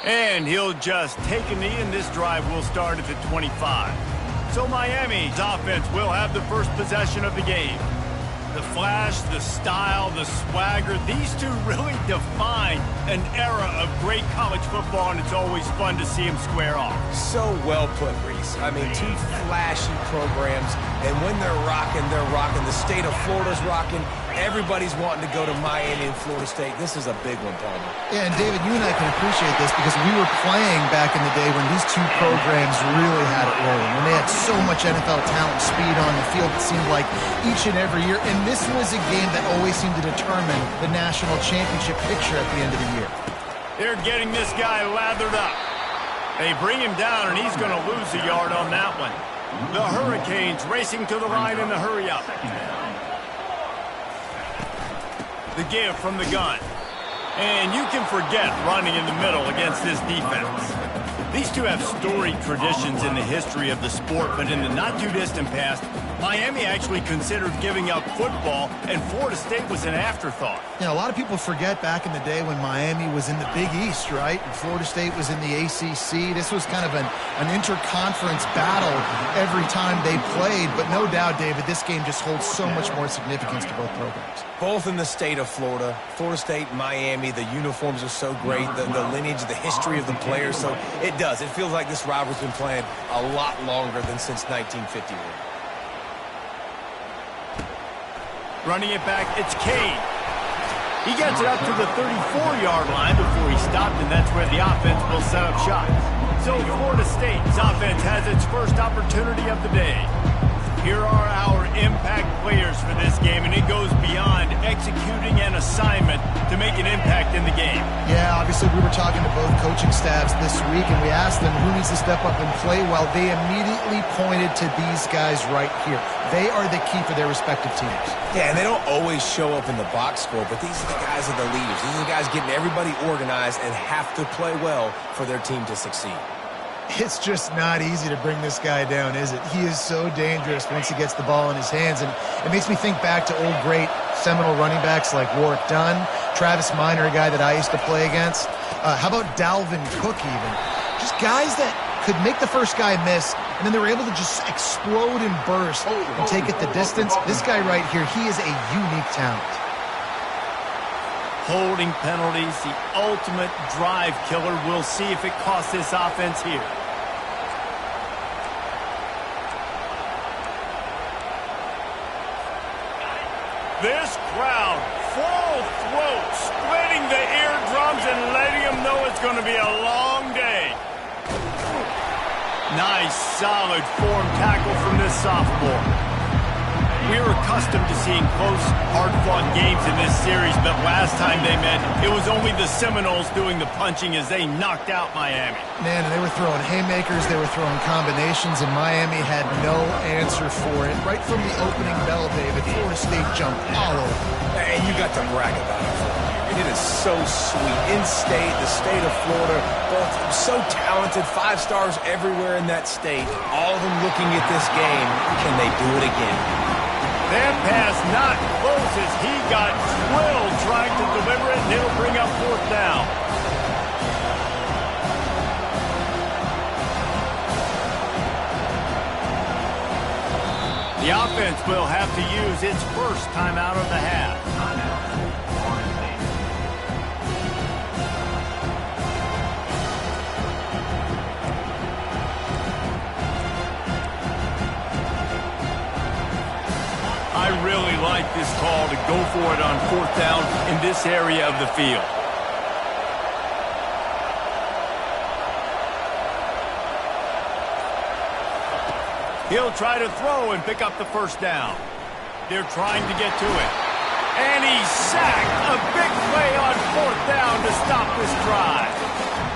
And he'll just take a knee, and this drive will start at the 25. So Miami's offense will have the first possession of the game. The flash, the style, the swagger, these two really define an era of great college football, and it's always fun to see them square off. So well put, Reese. I mean, two flashy programs, and when they're rocking, they're rocking. The state of Florida's rocking, Everybody's wanting to go to Miami and Florida State. This is a big one, Palmer. Yeah, and David, you and I can appreciate this because we were playing back in the day when these two programs really had it rolling, when they had so much NFL talent and speed on the field, it seemed like each and every year. And this was a game that always seemed to determine the national championship picture at the end of the year. They're getting this guy lathered up. They bring him down, and he's going to lose a yard on that one. The Hurricanes racing to the line in the hurry-up. The give from the gun. And you can forget running in the middle against this defense. These two have storied traditions in the history of the sport, but in the not-too-distant past, Miami actually considered giving up football, and Florida State was an afterthought. You know, a lot of people forget back in the day when Miami was in the Big East, right? And Florida State was in the ACC. This was kind of an interconference battle every time they played. But no doubt, David, this game just holds so much more significance to both programs. Both in the state of Florida. Florida State, Miami, the uniforms are so great. The lineage, the history of the players. So it does. It feels like this rivalry's been playing a lot longer than since 1951. Running it back, it's Kane. He gets it up to the 34-yard line before he stopped, and that's where the offense will set up shop. So Florida State's offense has its first opportunity of the day. Here are our impact players for this game, and it goes beyond executing an assignment to make an impact in the game. Yeah, obviously we were talking to both coaching staffs this week, and we asked them who needs to step up and play well. They immediately pointed to these guys right here. They are the key for their respective teams. Yeah, and they don't always show up in the box score, but these are the guys that are the leaders. These are the guys getting everybody organized and have to play well for their team to succeed. It's just not easy to bring this guy down, is it? He is so dangerous once he gets the ball in his hands, and it makes me think back to old great Seminole running backs like Warwick Dunn, Travis Minor, a guy that I used to play against. How about Dalvin Cook even? Just guys that could make the first guy miss, and then they were able to just explode and burst and take it the distance. This guy right here, he is a unique talent. Holding penalties, the ultimate drive killer. We'll see if it costs this offense here. This crowd, full throat, splitting the eardrums and letting them know it's going to be a long day. Nice, solid form tackle from this sophomore. We're accustomed to seeing close, hard-fought games in this series, but last time they met, it was only the Seminoles doing the punching as they knocked out Miami. Man, they were throwing haymakers, they were throwing combinations, and Miami had no answer for it. Right from the opening bell, David, Florida State jumped all over. And you got to brag about it. It is so sweet. In-state, the state of Florida, both so talented, 5 stars everywhere in that state, all of them looking at this game. Can they do it again? That pass not close as he got drilled trying to deliver it, and it'll bring up 4th down. The offense will have to use its first timeout of the half. I really like this call to go for it on 4th down in this area of the field. He'll try to throw and pick up the 1st down. They're trying to get to it. And he's sacked. A big play on 4th down to stop this drive.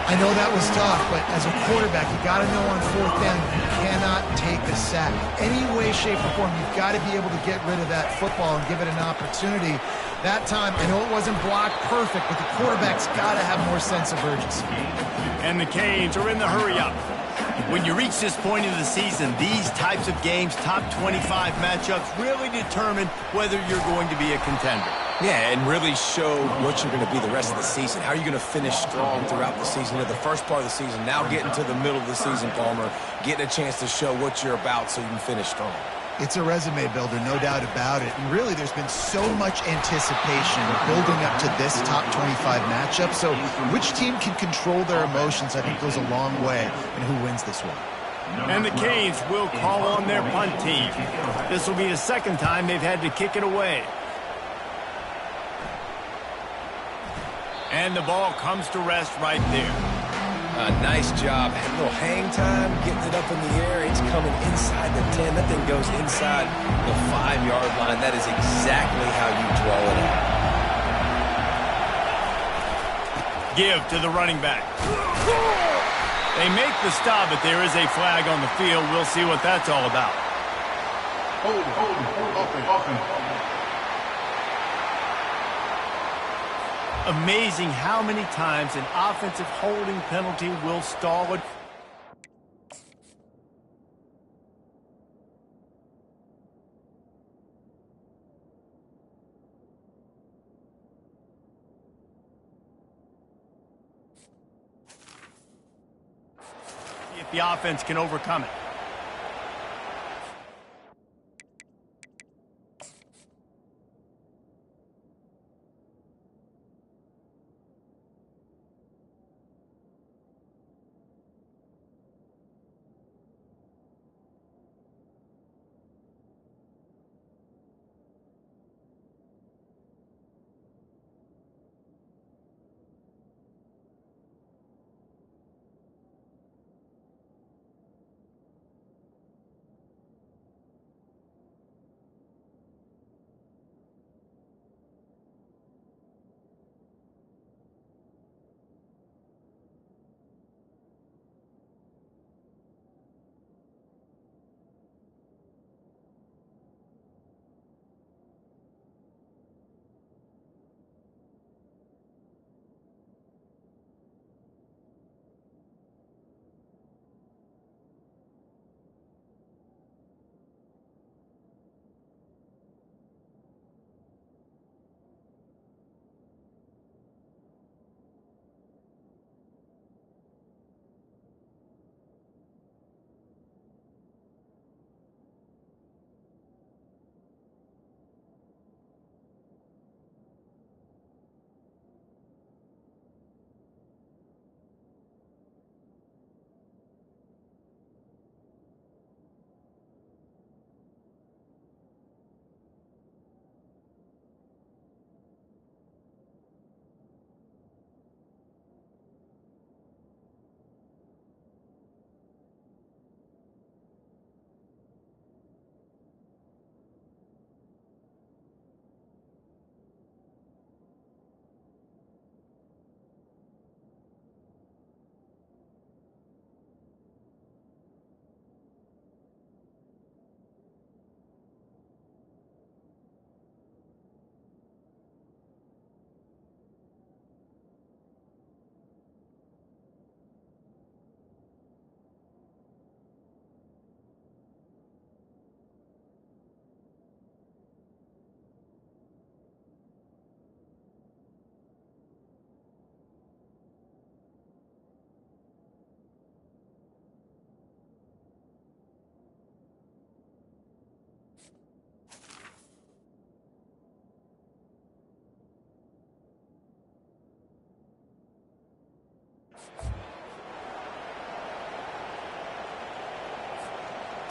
I know that was tough, but as a quarterback, you got to know on 4th down, you cannot take a sack. Any way, shape, or form, you've got to be able to get rid of that football and give it an opportunity. That time, I know it wasn't blocked perfect, but the quarterback's got to have more sense of urgency. And the Canes are in the hurry-up. When you reach this point in the season, these types of games, top 25 matchups, really determine whether you're going to be a contender. Yeah, and really show what you're going to be the rest of the season. How are you going to finish strong throughout the season? You know, the first part of the season, now getting to the middle of the season, Palmer, getting a chance to show what you're about so you can finish strong. It's a resume builder, no doubt about it. And really, there's been so much anticipation building up to this top 25 matchup. So which team can control their emotions, I think, goes a long way in who wins this one. And the Canes will call on their punt team. This will be the 2nd time they've had to kick it away. And the ball comes to rest right there. Nice job. A little hang time, getting it up in the air. It's coming inside the 10. That thing goes inside the 5-yard line. That is exactly how you draw it up. Give to the running back. They make the stop, but there is a flag on the field. We'll see what that's all about. Hold, offense. Amazing how many times an offensive holding penalty will stall it. If the offense can overcome it.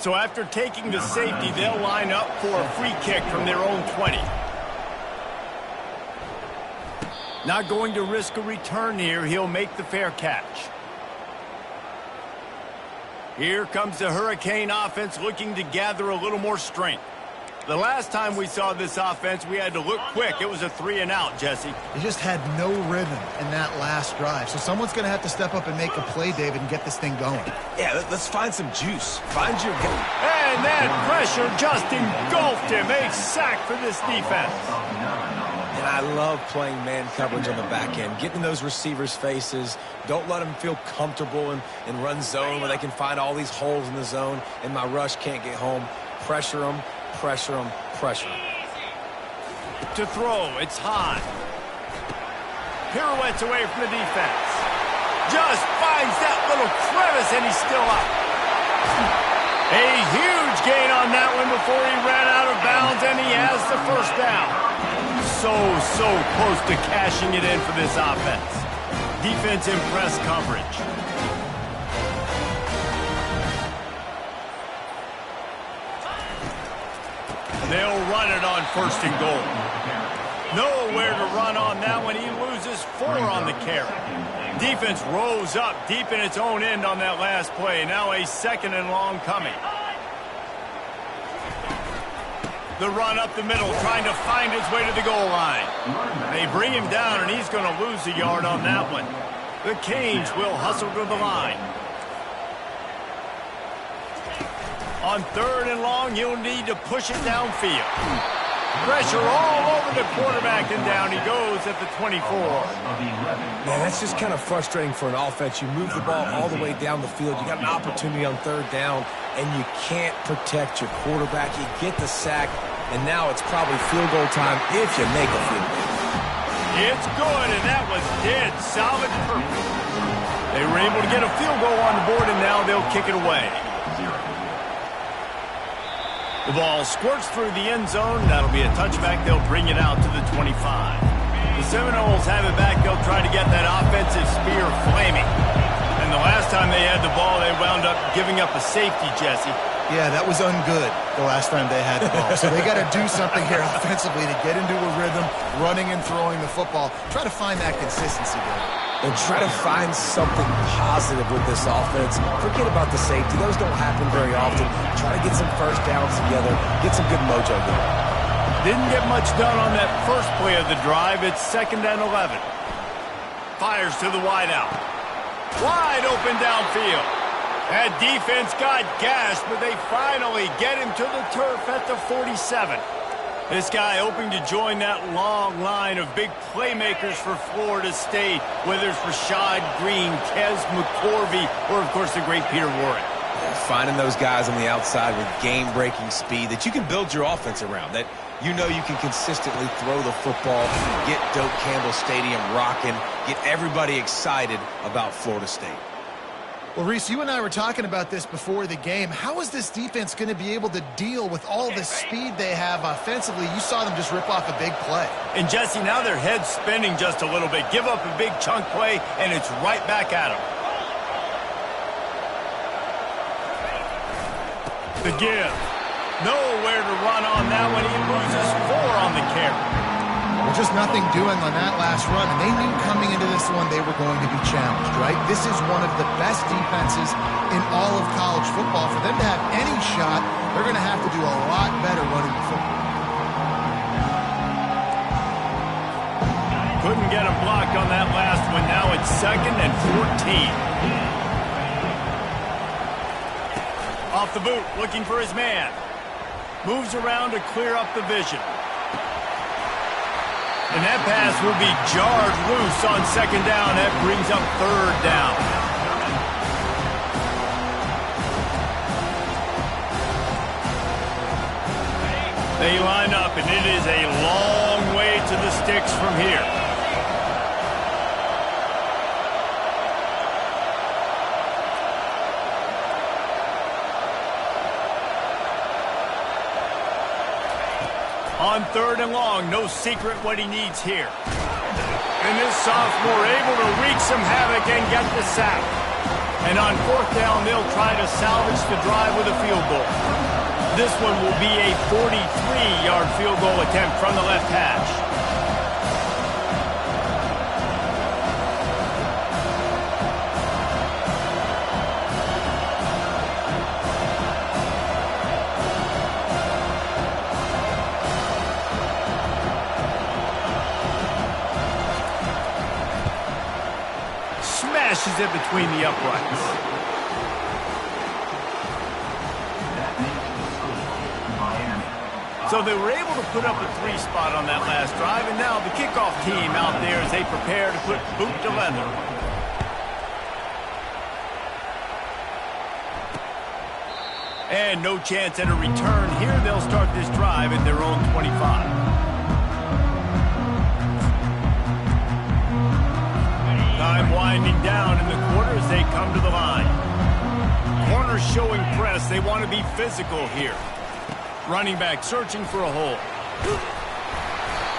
So after taking the safety, they'll line up for a free kick from their own 20. Not going to risk a return here. He'll make the fair catch. Here comes the Hurricane offense looking to gather a little more strength. The last time we saw this offense, we had to look quick. It was a 3-and-out, Jesse. They just had no rhythm in that last drive. So someone's going to have to step up and make a play, David, and get this thing going. Yeah, let's find some juice. Find your goal. And that pressure just engulfed him. A sack for this defense. And I love playing man coverage on the back end, getting those receivers' faces. Don't let them feel comfortable in run zone where they can find all these holes in the zone and my rush can't get home. Pressure them, pressure them, pressure them. To throw, it's high. Pirouettes away from the defense. Just finds that little crevice and he's still up. A huge gain on that one before he ran out of bounds, and he has the first down. So close to cashing it in for this offense. Defense in press coverage. They'll run it on 1st and goal. Nowhere to run on that one. He loses 4 on the carry. Defense rose up deep in its own end on that last play. Now a 2nd and long coming. The run up the middle, trying to find his way to the goal line. They bring him down, and he's going to lose a yard on that one. The Canes will hustle to the line. On 3rd and long, you'll need to push it downfield. Pressure all over the quarterback, and down he goes at the 24. Man, that's just kind of frustrating for an offense. You move the ball all the way down the field. You got an opportunity on 3rd down, and you can't protect your quarterback. You get the sack, and now it's probably field goal time if you make a field goal. It's good, and that was dead solid perfect. They were able to get a field goal on the board, and now they'll kick it away. The ball squirts through the end zone. That'll be a touchback. They'll bring it out to the 25. The Seminoles have it back. They'll try to get that offensive spear flaming. And the last time they had the ball, they wound up giving up a safety, Jesse. Yeah, that was ungood the last time they had the ball. So they got to do something here offensively to get into a rhythm, running and throwing the football. Try to find that consistency there. And try to find something positive with this offense. Forget about the safety. Those don't happen very often. Try to get some first downs together. Get some good mojo going. Didn't get much done on that first play of the drive. It's 2nd and 11. Fires to the wideout. Wide open downfield. That defense got gashed, but they finally get him to the turf at the 47. This guy hoping to join that long line of big playmakers for Florida State, whether it's Rashad Green, Kez McCorvey, or, of course, the great Peter Warrick. Finding those guys on the outside with game-breaking speed that you can build your offense around, that you know you can consistently throw the football, get Doak Campbell Stadium rocking, get everybody excited about Florida State. Well, Reese, you and I were talking about this before the game. How is this defense going to be able to deal with all the speed they have offensively? You saw them just rip off a big play. And, Jesse, now their head's spinning just a little bit. Give up a big chunk play, and it's right back at them. The give. Nowhere to run on that one. He loses 4 on the carry. Well, just nothing doing on that last run, and they knew coming into this one they were going to be challenged, right? This is one of the best defenses in all of college football. For them to have any shot, they're going to have to do a lot better running the football. Couldn't get him blocked on that last one. Now it's 2nd and 14. Off the boot, looking for his man. Moves around to clear up the vision. And that pass will be jarred loose on 2nd down. That brings up 3rd down. They line up, and it is a long way to the sticks from here. On 3rd and long, no secret what he needs here. And this sophomore able to wreak some havoc and get the sack. And on 4th down, they'll try to salvage the drive with a field goal. This one will be a 43-yard field goal attempt from the left hash. Smashes it between the uprights. So they were able to put up a 3 spot on that last drive, and now the kickoff team out there as they prepare to put boot to leather. And no chance at a return here. They'll start this drive at their own 25. Time winding down in the quarter as they come to the line. Corners showing press. They want to be physical here. Running back searching for a hole.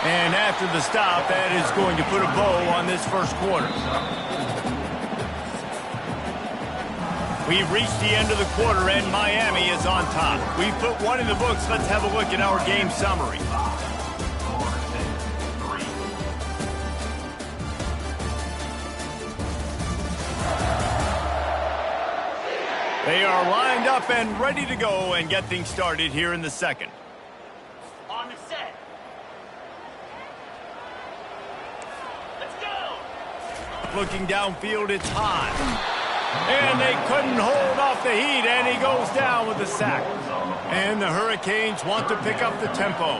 And after the stop, that is going to put a bow on this first quarter. We've reached the end of the quarter, and Miami is on top. We've put one in the books. Let's have a look at our game summary. They are lined up and ready to go and get things started here in the second. On the set. Let's go. Looking downfield, it's high. And they couldn't hold off the heat, and he goes down with the sack. And the Hurricanes want to pick up the tempo.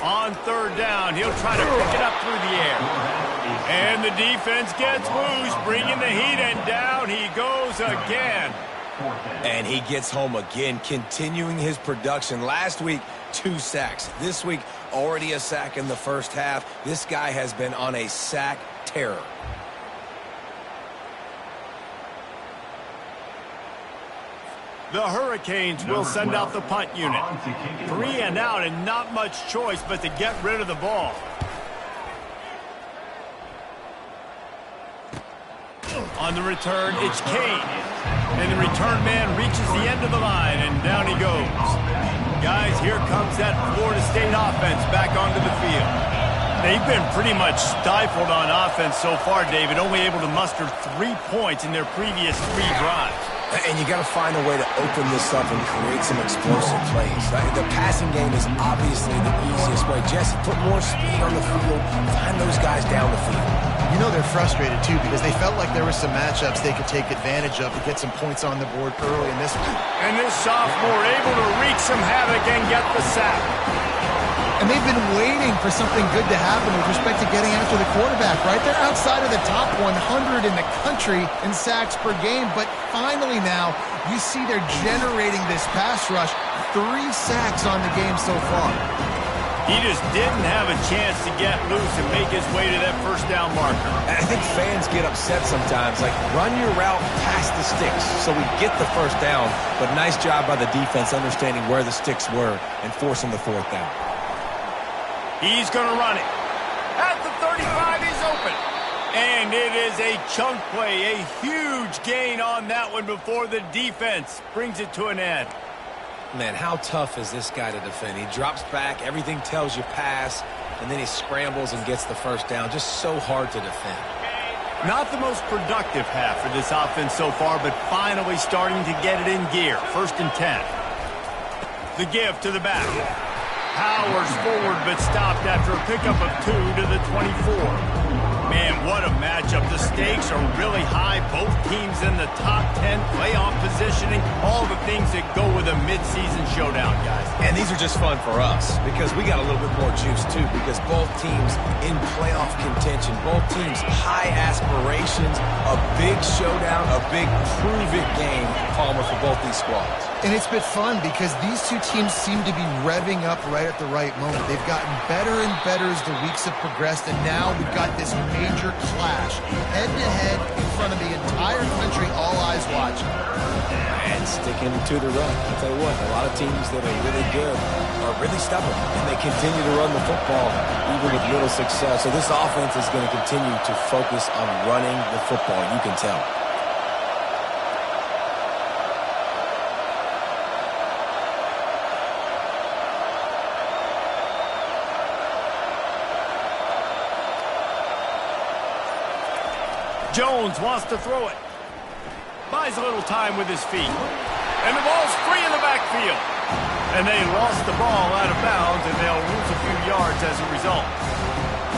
On third down, he'll try to pick it up through the air. And the defense gets loose, bringing the heat, and down he goes again. And he gets home again, continuing his production. Last week, 2 sacks. This week, already a sack in the first half. This guy has been on a sack terror. The Hurricanes will send out the punt unit. 3 and out and not much choice but to get rid of the ball. On the return, it's Kane. And the return man reaches the end of the line, and down he goes. Guys, here comes that Florida State offense back onto the field. They've been pretty much stifled on offense so far, David, only able to muster 3 points in their previous 3 drives. And you got to find a way to open this up and create some explosive plays. The passing game is obviously the easiest way. Jesse, put more speed on the field. Find those guys down the field. You know they're frustrated, too, because they felt like there were some matchups they could take advantage of to get some points on the board early in this one. And this sophomore able to wreak some havoc and get the sack. And they've been waiting for something good to happen with respect to getting after the quarterback, right? They're outside of the top 100 in the country in sacks per game, but finally now you see they're generating this pass rush. 3 sacks on the game so far. He just didn't have a chance to get loose and make his way to that first down marker. And I think fans get upset sometimes, like run your route past the sticks so we get the first down, but nice job by the defense understanding where the sticks were and forcing the 4th down. He's going to run it. At the 35, he's open. And it is a chunk play, a huge gain on that one before the defense brings it to an end. Man, how tough is this guy to defend? He drops back, everything tells you pass, and then he scrambles and gets the first down. Just so hard to defend. Not the most productive half for this offense so far, but finally starting to get it in gear. 1st and 10. The give to the back. Powers forward, but stopped after a pickup of 2 to the 24. Man, what a matchup. The stakes are really high. Both teams in the top 10, playoff positioning, all the things that go with a midseason showdown, guys. And these are just fun for us because we got a little bit more juice, too, because both teams in playoff contention, both teams high aspirations, a big showdown, a big prove-it game, Palmer, for both these squads. And it's been fun because these 2 teams seem to be revving up right at the right moment. They've gotten better and better as the weeks have progressed, and now we've got this major clash, head-to-head in front of the entire country, all eyes watching. And sticking to the run. I'll tell you what, a lot of teams that are really good are really stubborn, and they continue to run the football even with little success. So this offense is going to continue to focus on running the football, you can tell. Jones wants to throw it. Buys a little time with his feet. And the ball's free in the backfield. And they lost the ball out of bounds, and they'll lose a few yards as a result.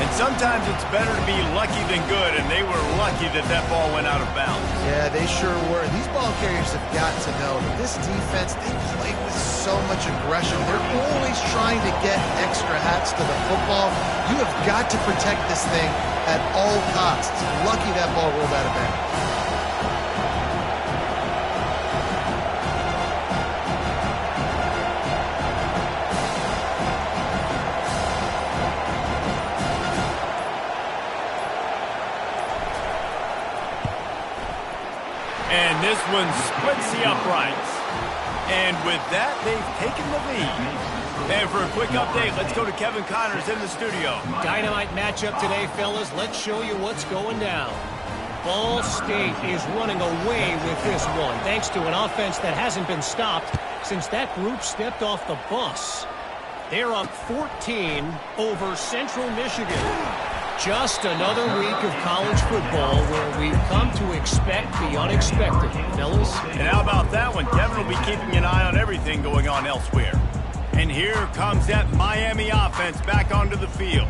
And sometimes it's better to be lucky than good, and they were lucky that that ball went out of bounds. Yeah, they sure were. These ball carriers have got to know that this defense, they play with so much aggression. They're always trying to get extra hats to the football. You have got to protect this thing at all costs. Lucky that ball rolled out of bounds. And this one splits the uprights. And with that, they've taken the lead. And for a quick update, let's go to Kevin Connors in the studio. Dynamite matchup today, fellas. Let's show you what's going down. Ball State is running away with this one, thanks to an offense that hasn't been stopped since that group stepped off the bus. They're up 14 over Central Michigan. Just another week of college football where we've come to expect the unexpected, fellas. And how about that one? Kevin will be keeping an eye on everything going on elsewhere. And here comes that Miami offense back onto the field.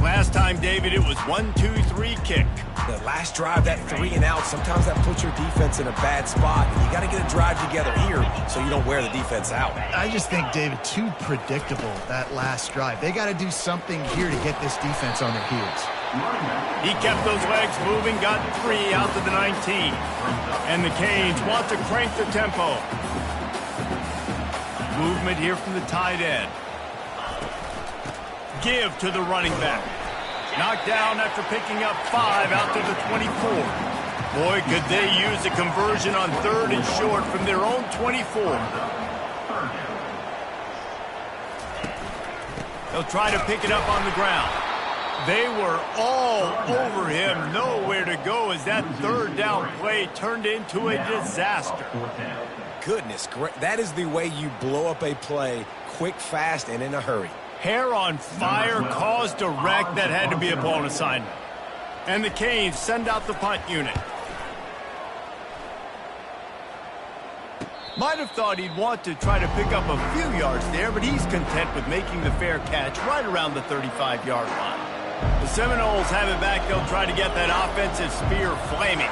Last time, David, it was 1-2-3 kick. The last drive, that 3 and out, sometimes that puts your defense in a bad spot. You got to get a drive together here so you don't wear the defense out. I just think, David, too predictable, that last drive. They got to do something here to get this defense on their heels. He kept those legs moving, got 3 out to the 19. And the Canes want to crank the tempo. Movement here from the tight end. Give to the running back. Knocked down after picking up 5 out to the 24. Boy, could they use a conversion on 3rd and short from their own 24. They'll try to pick it up on the ground. They were all over him. Nowhere to go as that 3rd down play turned into a disaster. Goodness, great. That is the way you blow up a play quick, fast, and in a hurry. Hair on fire caused a wreck that had to be a blown assignment. And the Canes send out the punt unit. Might have thought he'd want to try to pick up a few yards there, but he's content with making the fair catch right around the 35-yard line. The Seminoles have it back. They'll try to get that offensive spear flaming.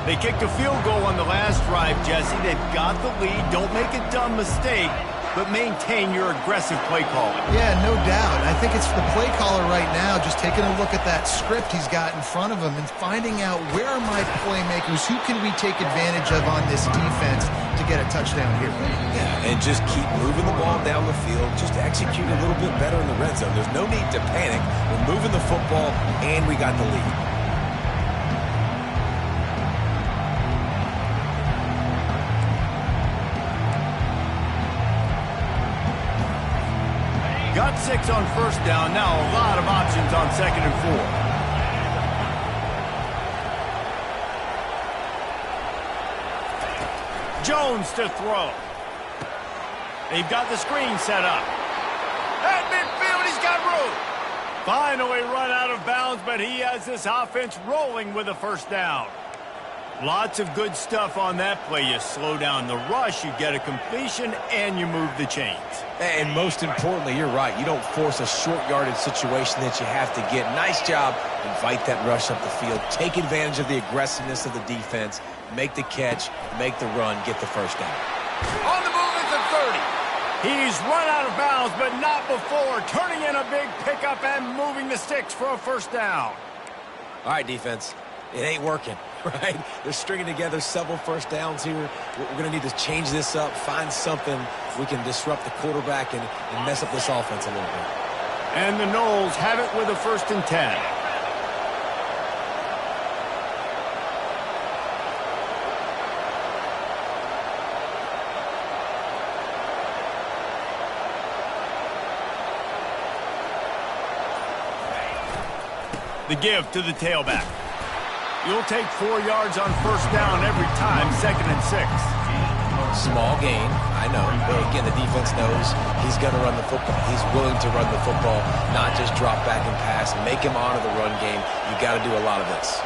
They kicked a field goal on the last drive, Jesse. They've got the lead. Don't make a dumb mistake, but maintain your aggressive play calling. Yeah, no doubt. I think it's the play caller right now just taking a look at that script he's got in front of him and finding out where are my playmakers, who can we take advantage of on this defense to get a touchdown here. Yeah, and just keep moving the ball down the field. Just execute a little bit better in the red zone. There's no need to panic. We're moving the football, and we got the lead. Got 6 on 1st down. Now a lot of options on 2nd and 4. Jones to throw. They've got the screen set up. At midfield, he's got room. Finally run out of bounds, but he has this offense rolling with a 1st down. Lots of good stuff on that play. You slow down the rush, you get a completion, and you move the chains. And most importantly, you're right. You don't force a short yardage situation that you have to get. Nice job. Invite that rush up the field. Take advantage of the aggressiveness of the defense. Make the catch. Make the run. Get the 1st down. On the move at the 30. He's run out of bounds, but not before. Turning in a big pickup and moving the sticks for a 1st down. All right, defense. It ain't working, right? They're stringing together several 1st downs here. We're going to need to change this up, find something we can disrupt the quarterback and mess up this offense a little bit. And the Noles have it with a 1st and 10. The give to the tailback. You'll take 4 yards on 1st down every time, 2nd and 6. Small gain, I know. But again, the defense knows he's going to run the football. He's willing to run the football, not just drop back and pass. Make him honor the run game. You got to do a lot of this.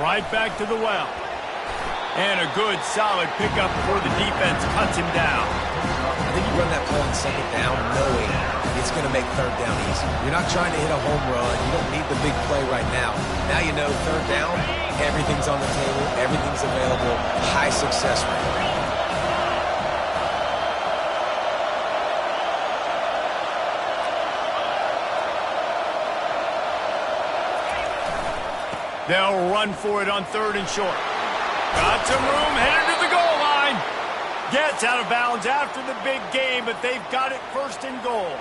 Right back to the well. And a good, solid pickup before the defense cuts him down. I think you run that play on 2nd down knowing it's going to make 3rd down easy. You're not trying to hit a home run. You don't need the big play right now. Now you know 3rd down, everything's on the table, everything's available, high success rate. They'll run for it on 3rd and short. Got some room, headed to the goal line. Gets out of bounds after the big game, but they've got it 1st and goal.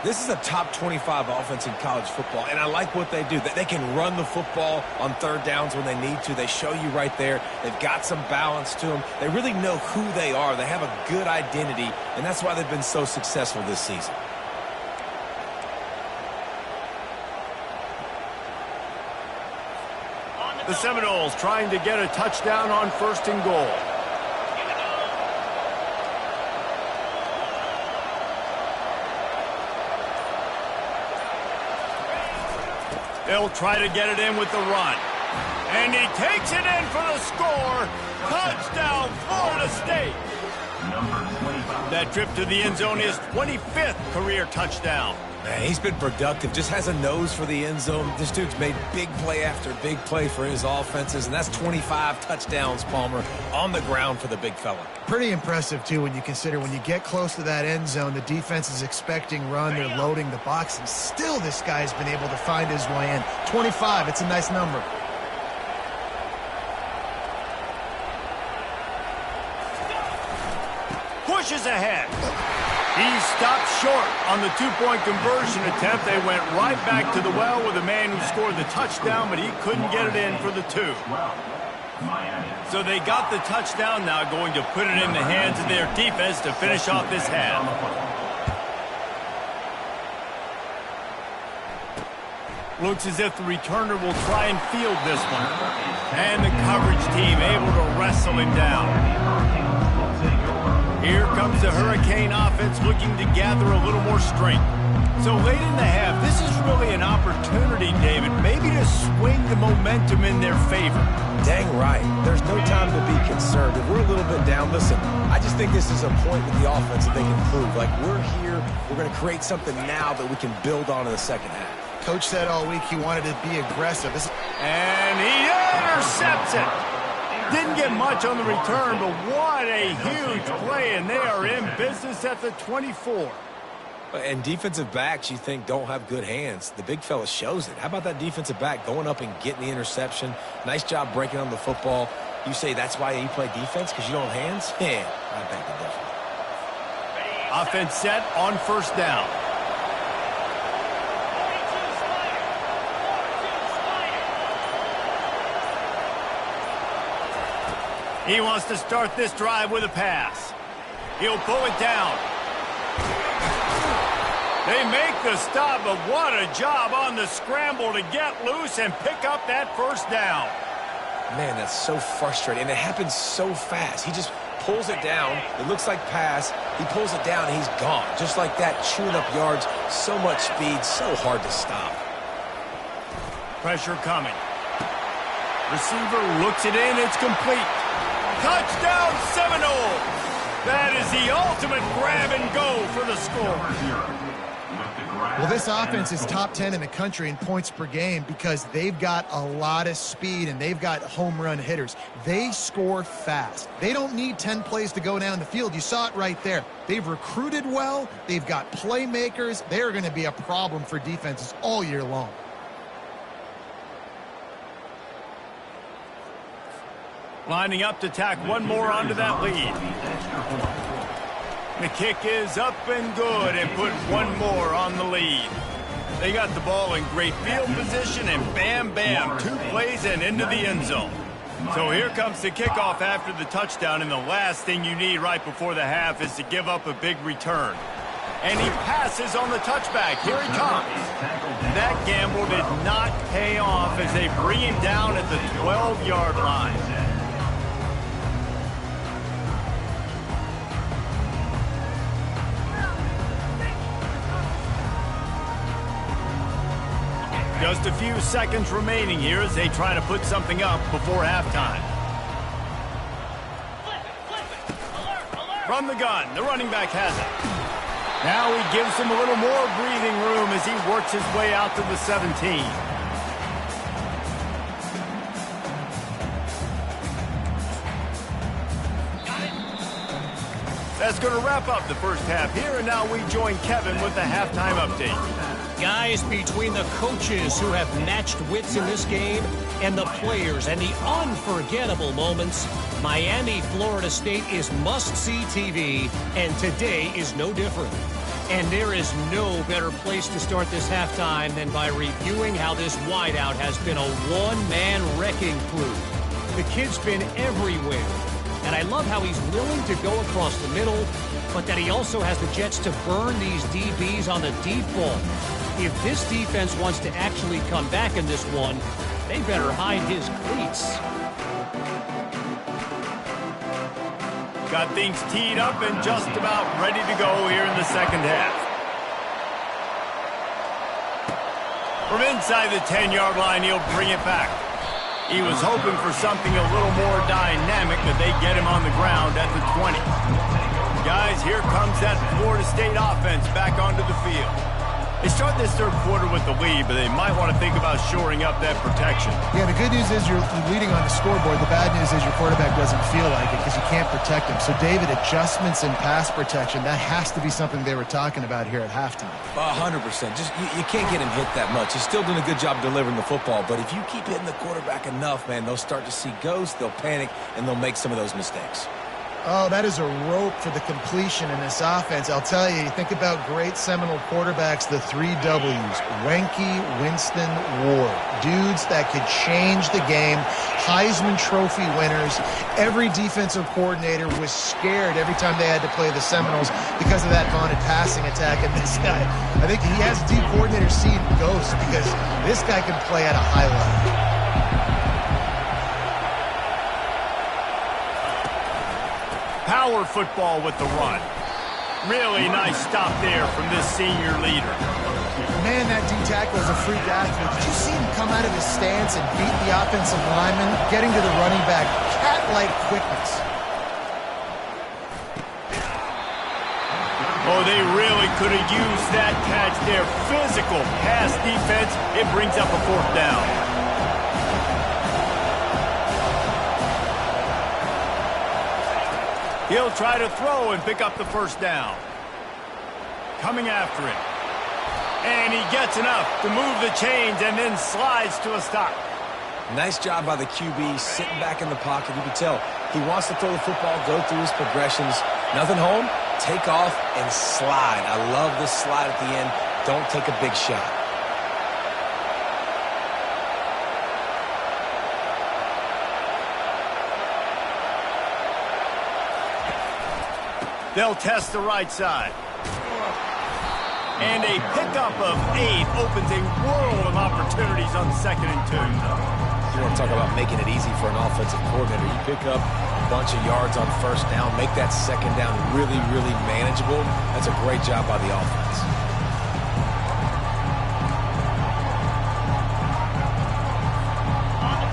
This is a top 25 offense in college football, and I like what they do. They can run the football on 3rd downs when they need to. They show you right there. They've got some balance to them. They really know who they are. They have a good identity, and that's why they've been so successful this season. The Seminoles trying to get a touchdown on 1st and goal. They'll try to get it in with the run. And he takes it in for the score. Touchdown, Florida State. That trip to the end zone is 25th career touchdown. Man, he's been productive, just has a nose for the end zone. This dude's made big play after big play for his offenses, and that's 25 touchdowns, Palmer, on the ground for the big fella. Pretty impressive, too, when you consider when you get close to that end zone, the defense is expecting run, they're loading the box, and still this guy's been able to find his way in. 25, it's a nice number. Pushes ahead. He stopped short on the two-point conversion attempt. They went right back to the well with the man who scored the touchdown, but he couldn't get it in for the two. So they got the touchdown, now going to put it in the hands of their defense to finish off this half. Looks as if the returner will try and field this one. And the coverage team able to wrestle him down. Here comes the Hurricane offense looking to gather a little more strength. So late in the half, this is really an opportunity, David, maybe to swing the momentum in their favor. Dang right. There's no time to be concerned. If we're a little bit down, listen, I just think this is a point with the offense that they can prove. Like, we're here, we're going to create something now that we can build on in the second half. Coach said all week he wanted to be aggressive. And he intercepts it. Didn't get much on the return, but what a huge play, and they are in business at the 24. And defensive backs, you think, don't have good hands. The big fella shows it. How about that defensive back going up and getting the interception? Nice job breaking on the football. You say that's why you play defense, because you don't have hands? Yeah, I beg the difference. Offense set on first down. He wants to start this drive with a pass. He'll pull it down. They make the stop, but what a job on the scramble to get loose and pick up that first down. Man, that's so frustrating, and it happens so fast. He just pulls it down. It looks like pass. He pulls it down, and he's gone. Just like that, chewing up yards. So much speed, so hard to stop. Pressure coming. Receiver looks it in. It's complete. Touchdown Seminoles! That is the ultimate grab and go for the score. Well, this offense is top 10 in the country in points per game because they've got a lot of speed and they've got home run hitters. They score fast. They don't need 10 plays to go down the field. You saw it right there. They've recruited well. They've got playmakers. They're going to be a problem for defenses all year long. Lining up to tack one more onto that lead. The kick is up and good and put one more on the lead. They got the ball in great field position and bam, bam, 2 plays and into the end zone. So here comes the kickoff after the touchdown, and the last thing you need right before the half is to give up a big return. And he passes on the touchback. Here he comes. That gamble did not pay off as they bring him down at the 12-yard line. Just a few seconds remaining here as they try to put something up before halftime. From the gun, the running back has it. Now he gives him a little more breathing room as he works his way out to the 17. That's going to wrap up the first half here, and now we join Kevin with the halftime update. Guys, between the coaches who have matched wits in this game and the players and the unforgettable moments, Miami, Florida State is must-see TV, and today is no different. And there is no better place to start this halftime than by reviewing how this wideout has been a one-man wrecking crew. The kid's been everywhere, and I love how he's willing to go across the middle, but that he also has the jets to burn these DBs on the deep ball. If this defense wants to actually come back in this one, they better hide his cleats. Got things teed up and just about ready to go here in the second half. From inside the 10-yard line, he'll bring it back. He was hoping for something a little more dynamic, but they get him on the ground at the 20. Guys, here comes that Florida State offense back onto the field. They start this third quarter with the lead, but they might want to think about shoring up that protection. Yeah, the good news is you're leading on the scoreboard. The bad news is your quarterback doesn't feel like it because you can't protect him. So, David, adjustments in pass protection, that has to be something they were talking about here at halftime. 100%. Just you can't get him hit that much. He's still doing a good job delivering the football, but if you keep hitting the quarterback enough, man, they'll start to see ghosts, they'll panic, and they'll make some of those mistakes. Oh, that is a rope for the completion in this offense. I'll tell you, think about great Seminole quarterbacks, the 3 W's. Wenke, Winston, Ward. Dudes that could change the game. Heisman Trophy winners. Every defensive coordinator was scared every time they had to play the Seminoles because of that vaunted passing attack. And this guy, I think he has D coordinators seeing ghosts because this guy can play at a high level. Power football with the run. Really nice stop there from this senior leader. Man, that D-tackle is a freak athlete. Did you see him come out of his stance and beat the offensive lineman, getting to the running back? Cat-like quickness. Oh, they really could have used that catch there. Physical pass defense. It brings up a 4th down. He'll try to throw and pick up the 1st down. Coming after it. And he gets enough to move the chains and then slides to a stop. Nice job by the QB, sitting back in the pocket. You can tell he wants to throw the football, go through his progressions. Nothing home, take off, and slide. I love this slide at the end. Don't take a big shot. They'll test the right side. And a pickup of 8 opens a world of opportunities on 2nd and 2. You want to talk about making it easy for an offensive coordinator. You pick up a bunch of yards on 1st down, make that 2nd down really, really manageable. That's a great job by the offense.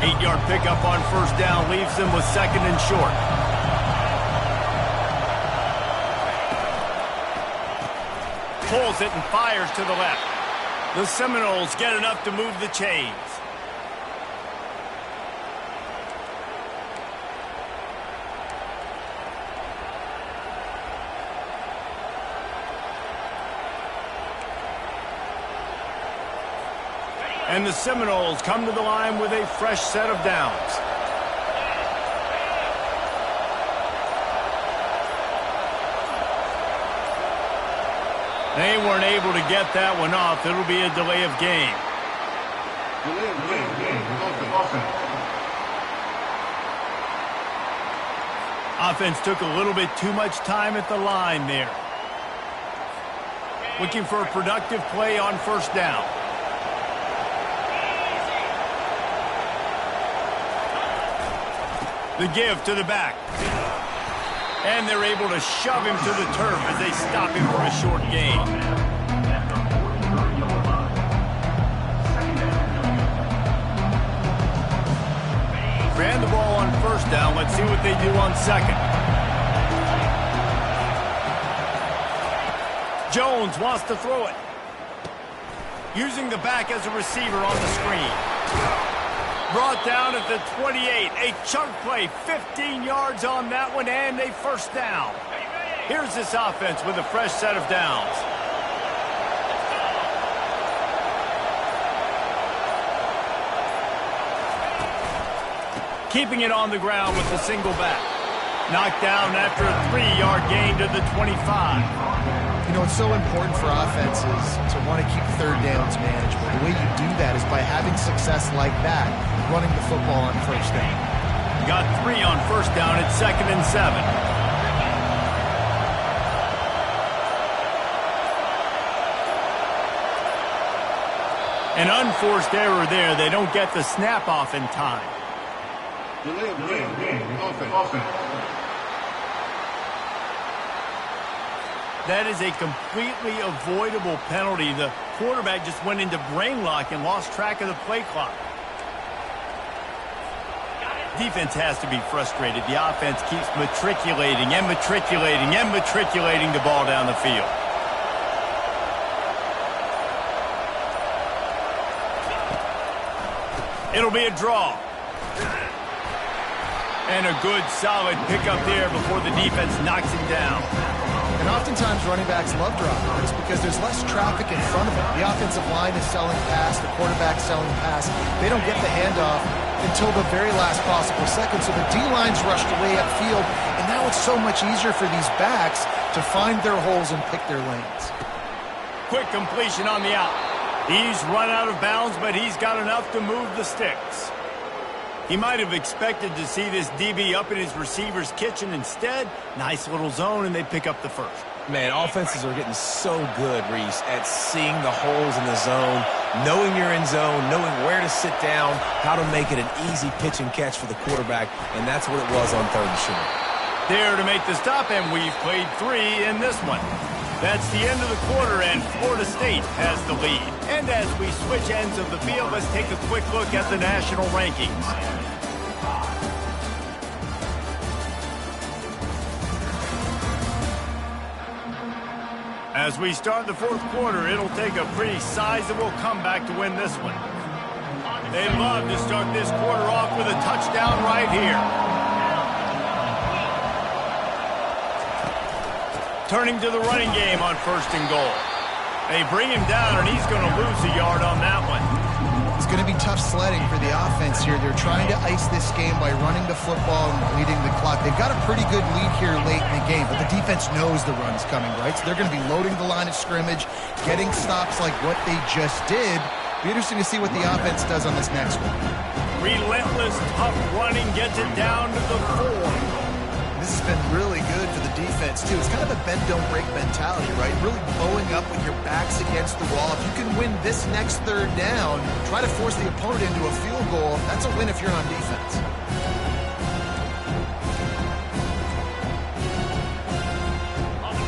Eight-yard pickup on 1st down leaves them with 2nd and short. Pulls it and fires to the left. The Seminoles get enough to move the chains. And the Seminoles come to the line with a fresh set of downs. They weren't able to get that one off. It'll be a delay of game. Delay of game. Offense took a little bit too much time at the line there. Looking for a productive play on 1st down. The give to the back. And they're able to shove him to the turf as they stop him for a short gain. Ran the ball on 1st down. Let's see what they do on 2nd. Jones wants to throw it. Using the back as a receiver on the screen. Brought down at the 28. A chunk play, 15 yards on that one, and a 1st down. Here's this offense with a fresh set of downs. Keeping it on the ground with the single back. Knocked down after a 3-yard gain to the 25. You know, it's so important for offenses to want to keep 3rd downs manageable. The way you do that is by having success like that, running the football on 1st down. Got 3 on 1st down at 2nd and 7. An unforced error there. They don't get the snap off in time. Delay of game. Offense. That is a completely avoidable penalty. The quarterback just went into brain lock and lost track of the play clock. Defense has to be frustrated. The offense keeps matriculating and matriculating and matriculating the ball down the field. It'll be a draw. And a good, solid pickup there before the defense knocks him down. And oftentimes running backs love drop routes because there's less traffic in front of them. The offensive line is selling pass, the quarterback's selling pass. They don't get the handoff until the very last possible second. So the D-line's rushed away upfield, and now it's so much easier for these backs to find their holes and pick their lanes. Quick completion on the out. He's run out of bounds, but he's got enough to move the sticks. He might have expected to see this DB up in his receiver's kitchen. Instead, nice little zone, and they pick up the first. Man, offenses are getting so good, Reese, at seeing the holes in the zone, knowing you're in zone, knowing where to sit down, how to make it an easy pitch and catch for the quarterback, and that's what it was on 3rd and short. There to make the stop, and we've played 3 in this one. That's the end of the quarter, and Florida State has the lead. And as we switch ends of the field, let's take a quick look at the national rankings. As we start the 4th quarter, it'll take a pretty sizable comeback to win this one. They'd love to start this quarter off with a touchdown right here. Turning to the running game on 1st and goal. They bring him down, and he's going to lose a yard on that one. It's going to be tough sledding for the offense here. They're trying to ice this game by running the football and bleeding the clock. They've got a pretty good lead here late in the game, but the defense knows the run's coming, right? So they're going to be loading the line of scrimmage, getting stops like what they just did. Be interesting to see what the offense does on this next one. Relentless, tough running gets it down to the 4. This has been really good for the defense, too. It's kind of a bend-don't-break mentality, right? Really bowing up with your backs against the wall. If you can win this next 3rd down, try to force the opponent into a field goal. That's a win if you're on defense.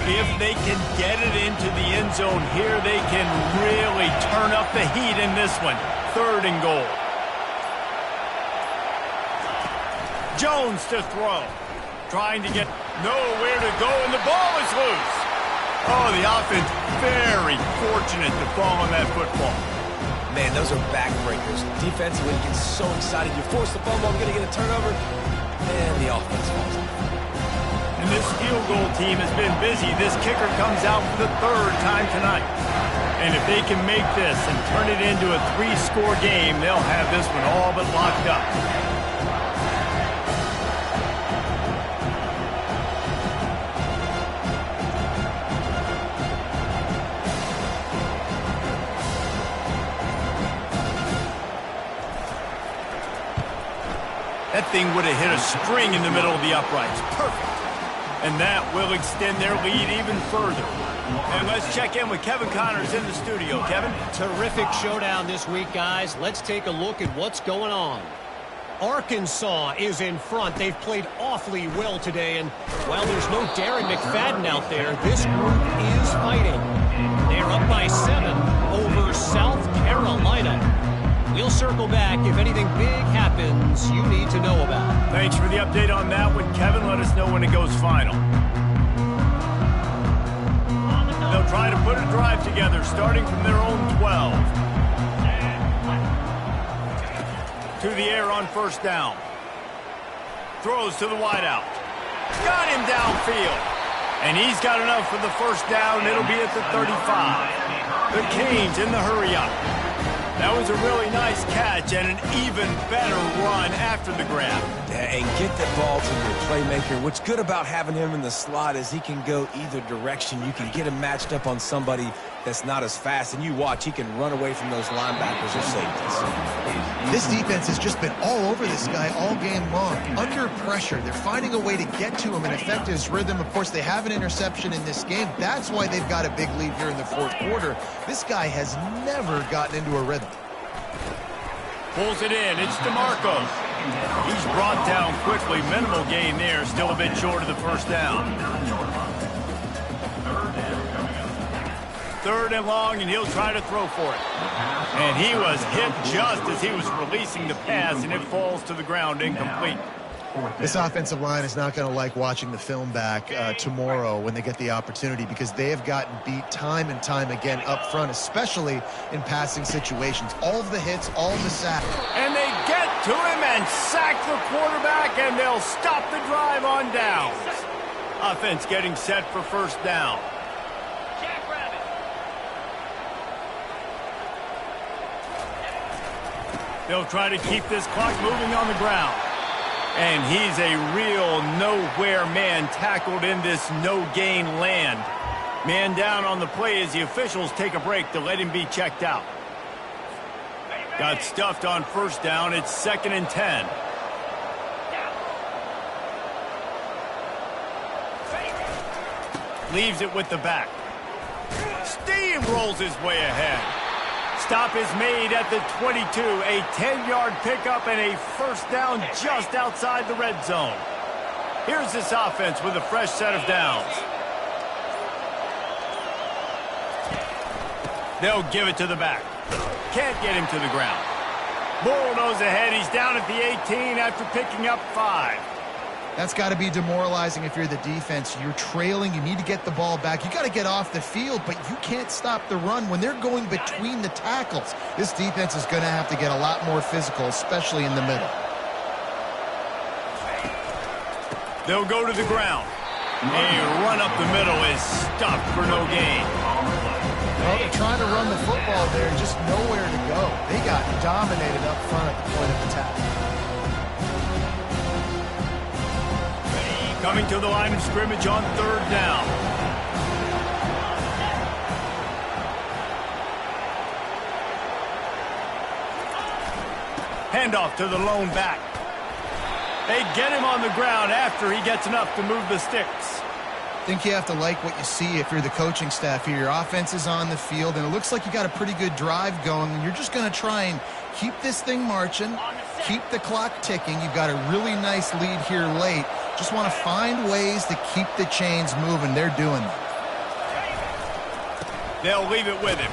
If they can get it into the end zone here, they can really turn up the heat in this one. 3rd and goal. Jones to throw. Trying to get nowhere to go, and the ball is loose. Oh, the offense very fortunate to fall on that football. Man, those are backbreakers. Defensively, you get so excited. You force the fumble, I'm going to get a turnover, and the offense falls off. And this field goal team has been busy. This kicker comes out for the 3rd time tonight. And if they can make this and turn it into a 3-score game, they'll have this one all but locked up. That thing would have hit a string in the middle of the uprights. Perfect. And that will extend their lead even further. And let's check in with Kevin Connors in the studio. Kevin? Terrific showdown this week, guys. Let's take a look at what's going on. Arkansas is in front. They've played awfully well today. And while there's no Darren McFadden out there, this group is fighting. They're up by 7 over South Carolina. We'll circle back if anything big happens you need to know about. Thanks for the update on that one, Kevin. Let us know when it goes final. They'll try to put a drive together starting from their own 12. To the air on 1st down. Throws to the wideout. Got him downfield. And he's got enough for the 1st down. It'll be at the 35. The Canes in the hurry-up. That was a really nice catch and an even better run after the grab. Yeah, and get the ball to your playmaker. What's good about having him in the slot is he can go either direction. You can get him matched up on somebody that's not as fast, and you watch, he can run away from those linebackers or safeties. This defense has just been all over this guy all game long. Under pressure, they're finding a way to get to him and affect his rhythm. Of course, they have an interception in this game. That's why they've got a big lead here in the 4th quarter. This guy has never gotten into a rhythm. Pulls it in. It's DeMarco. He's brought down quickly. Minimal gain there. Still a bit short of the 1st down. 3rd and long, and he'll try to throw for it. And he was hit just as he was releasing the pass, and it falls to the ground incomplete. This offensive line is not going to like watching the film back tomorrow when they get the opportunity, because they have gotten beat time and time again up front, especially in passing situations. All of the hits, all of the sacks. And they get to him and sack the quarterback, and they'll stop the drive on downs. Offense getting set for 1st down. They'll try to keep this clock moving on the ground. And he's a real nowhere man tackled in this no-gain land. Man down on the play as the officials take a break to let him be checked out. Got stuffed on 1st down. It's 2nd and 10. Leaves it with the back. Steamrolls his way ahead. Stop is made at the 22. A 10-yard pickup and a 1st down just outside the red zone. Here's this offense with a fresh set of downs. They'll give it to the back. Can't get him to the ground. Bulldoze ahead. He's down at the 18 after picking up 5. That's got to be demoralizing if you're the defense. You're trailing. You need to get the ball back. You got to get off the field, but you can't stop the run when they're going between the tackles. This defense is going to have to get a lot more physical, especially in the middle. They'll go to the ground. A run up the middle is stuffed for no gain. Well, they're trying to run the football there, just nowhere to go. They got dominated up front at the point of attack. Coming to the line of scrimmage on 3rd down. Handoff to the lone back. They get him on the ground after he gets enough to move the sticks. I think you have to like what you see if you're the coaching staff here. Your offense is on the field, and it looks like you got a pretty good drive going, and you're just going to try and keep this thing marching, keep the clock ticking. You've got a really nice lead here late. Just want to find ways to keep the chains moving. They're doing that. They'll leave it with him.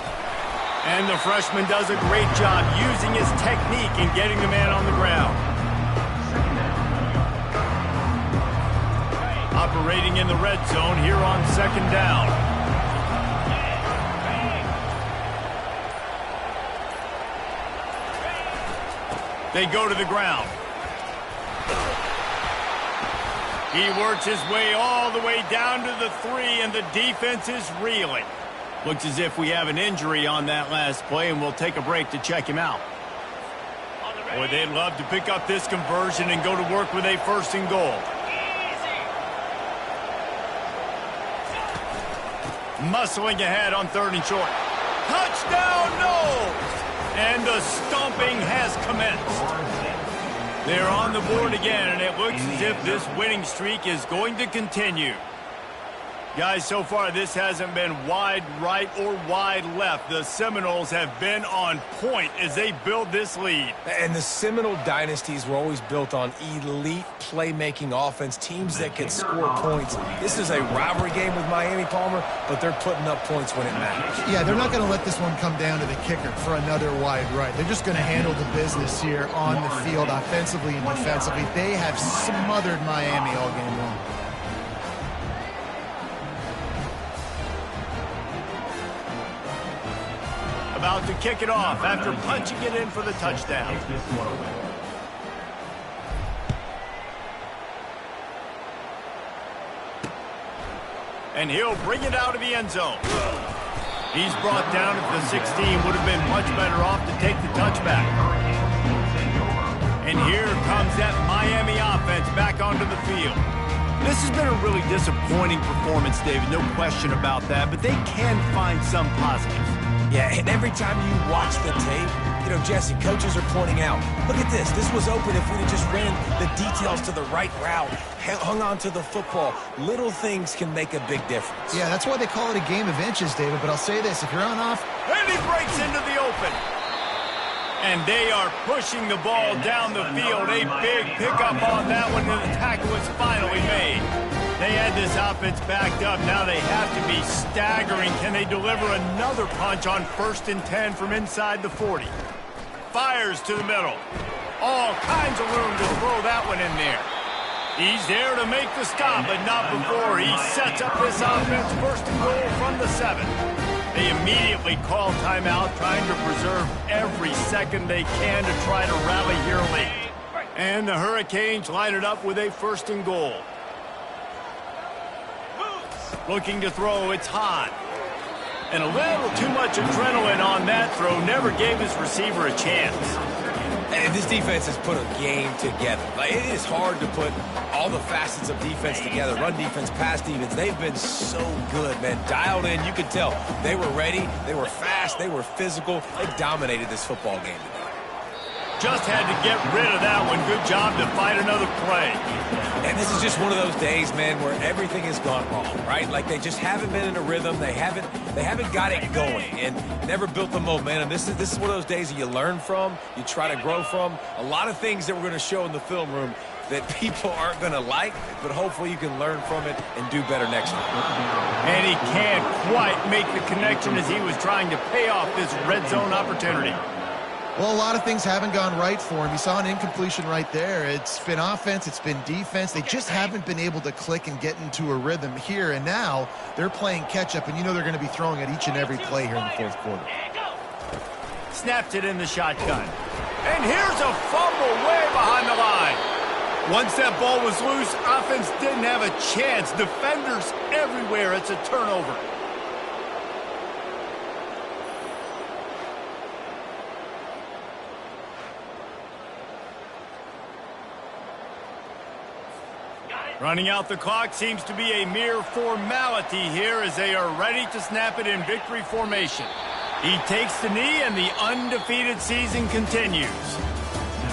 And the freshman does a great job using his technique and getting the man on the ground. Operating in the red zone here on 2nd down. They go to the ground. He works his way all the way down to the 3, and the defense is reeling. Looks as if we have an injury on that last play, and we'll take a break to check him out. Boy, they'd love to pick up this conversion and go to work with a 1st and goal. Muscling ahead on 3rd and short. Touchdown, no! And the stomping has commenced. They're on the board again, and it looks as if this winning streak is going to continue. Guys, so far this hasn't been wide right or wide left. The Seminoles have been on point as they build this lead. And the Seminole dynasties were always built on elite playmaking offense, teams that could score points. This is a rivalry game with Miami, Palmer, but they're putting up points when it matters. Yeah, they're not going to let this one come down to the kicker for another wide right. They're just going to handle the business here on the field, offensively and defensively. They have smothered Miami all game long. About to kick it off after punching it in for the touchdown. And he'll bring it out of the end zone. He's brought down at the 16. Would have been much better off to take the touchback. And here comes that Miami offense back onto the field. This has been a really disappointing performance, David, no question about that, but they can find some positives. Yeah, and every time you watch the tape, you know, Jesse, coaches are pointing out, look at this. This was open if we'd have just ran the details to the right route, hung on to the football. Little things can make a big difference. Yeah, that's why they call it a game of inches, David. But I'll say this, if you're on off... And he breaks into the open. And they are pushing the ball down the field. A big pickup on that one, and the tackle is finally made. They They had this offense backed up. Now they have to be staggering. Can they deliver another punch on 1st and 10 from inside the 40? Fires to the middle. All kinds of room to throw that one in there. He's there to make the stop, but not before he sets up this offense 1st and goal from the 7. They immediately call timeout, trying to preserve every second they can to try to rally here late. And the Hurricanes line it up with a 1st and goal. Looking to throw, it's Hahn. And a little too much adrenaline on that throw, never gave his receiver a chance. And this defense has put a game together. Like, it is hard to put all the facets of defense together. Run defense, pass defense. They've been so good, man. Dialed in. You could tell they were ready. They were fast. They were physical. They dominated this football game today. Just had to get rid of that one. Good job to fight another play. And this is just one of those days, man, where everything has gone wrong, right? Like, they just haven't been in a rhythm. They haven't got it going and never built the momentum. This is one of those days that you learn from, you try to grow from. A lot of things that we're going to show in the film room that people aren't going to like, but hopefully you can learn from it and do better next time. And he can't quite make the connection as he was trying to pay off this red zone opportunity. Well, a lot of things haven't gone right for him. You saw an incompletion right there. It's been offense, it's been defense. They just haven't been able to click and get into a rhythm here. And now they're playing catch-up, and you know they're going to be throwing at each and every play here in the 4th quarter. Snaps it in the shotgun. And here's a fumble way behind the line. Once that ball was loose, offense didn't have a chance. Defenders everywhere. It's a turnover. Running out the clock seems to be a mere formality here as they are ready to snap it in victory formation. He takes the knee and the undefeated season continues.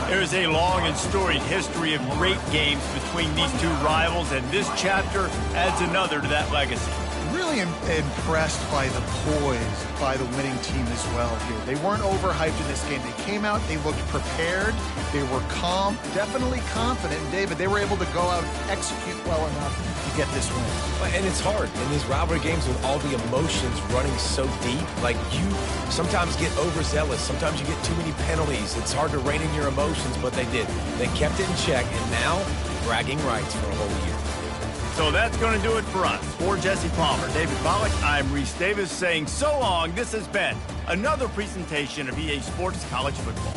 There is a long and storied history of great games between these two rivals, and this chapter adds another to that legacy. Really impressed by the poise by the winning team as well here. They weren't overhyped in this game. They came out, they looked prepared, they were calm, definitely confident. And David, they were able to go out and execute well enough to get this win. And it's hard in these rivalry games with all the emotions running so deep. Like, you sometimes get overzealous. Sometimes you get too many penalties. It's hard to rein in your emotions, but they did. They kept it in check, and now bragging rights for a whole year. So that's going to do it for us. For Jesse Palmer, David Pollack, I'm Reese Davis saying so long. This has been another presentation of EA Sports College Football.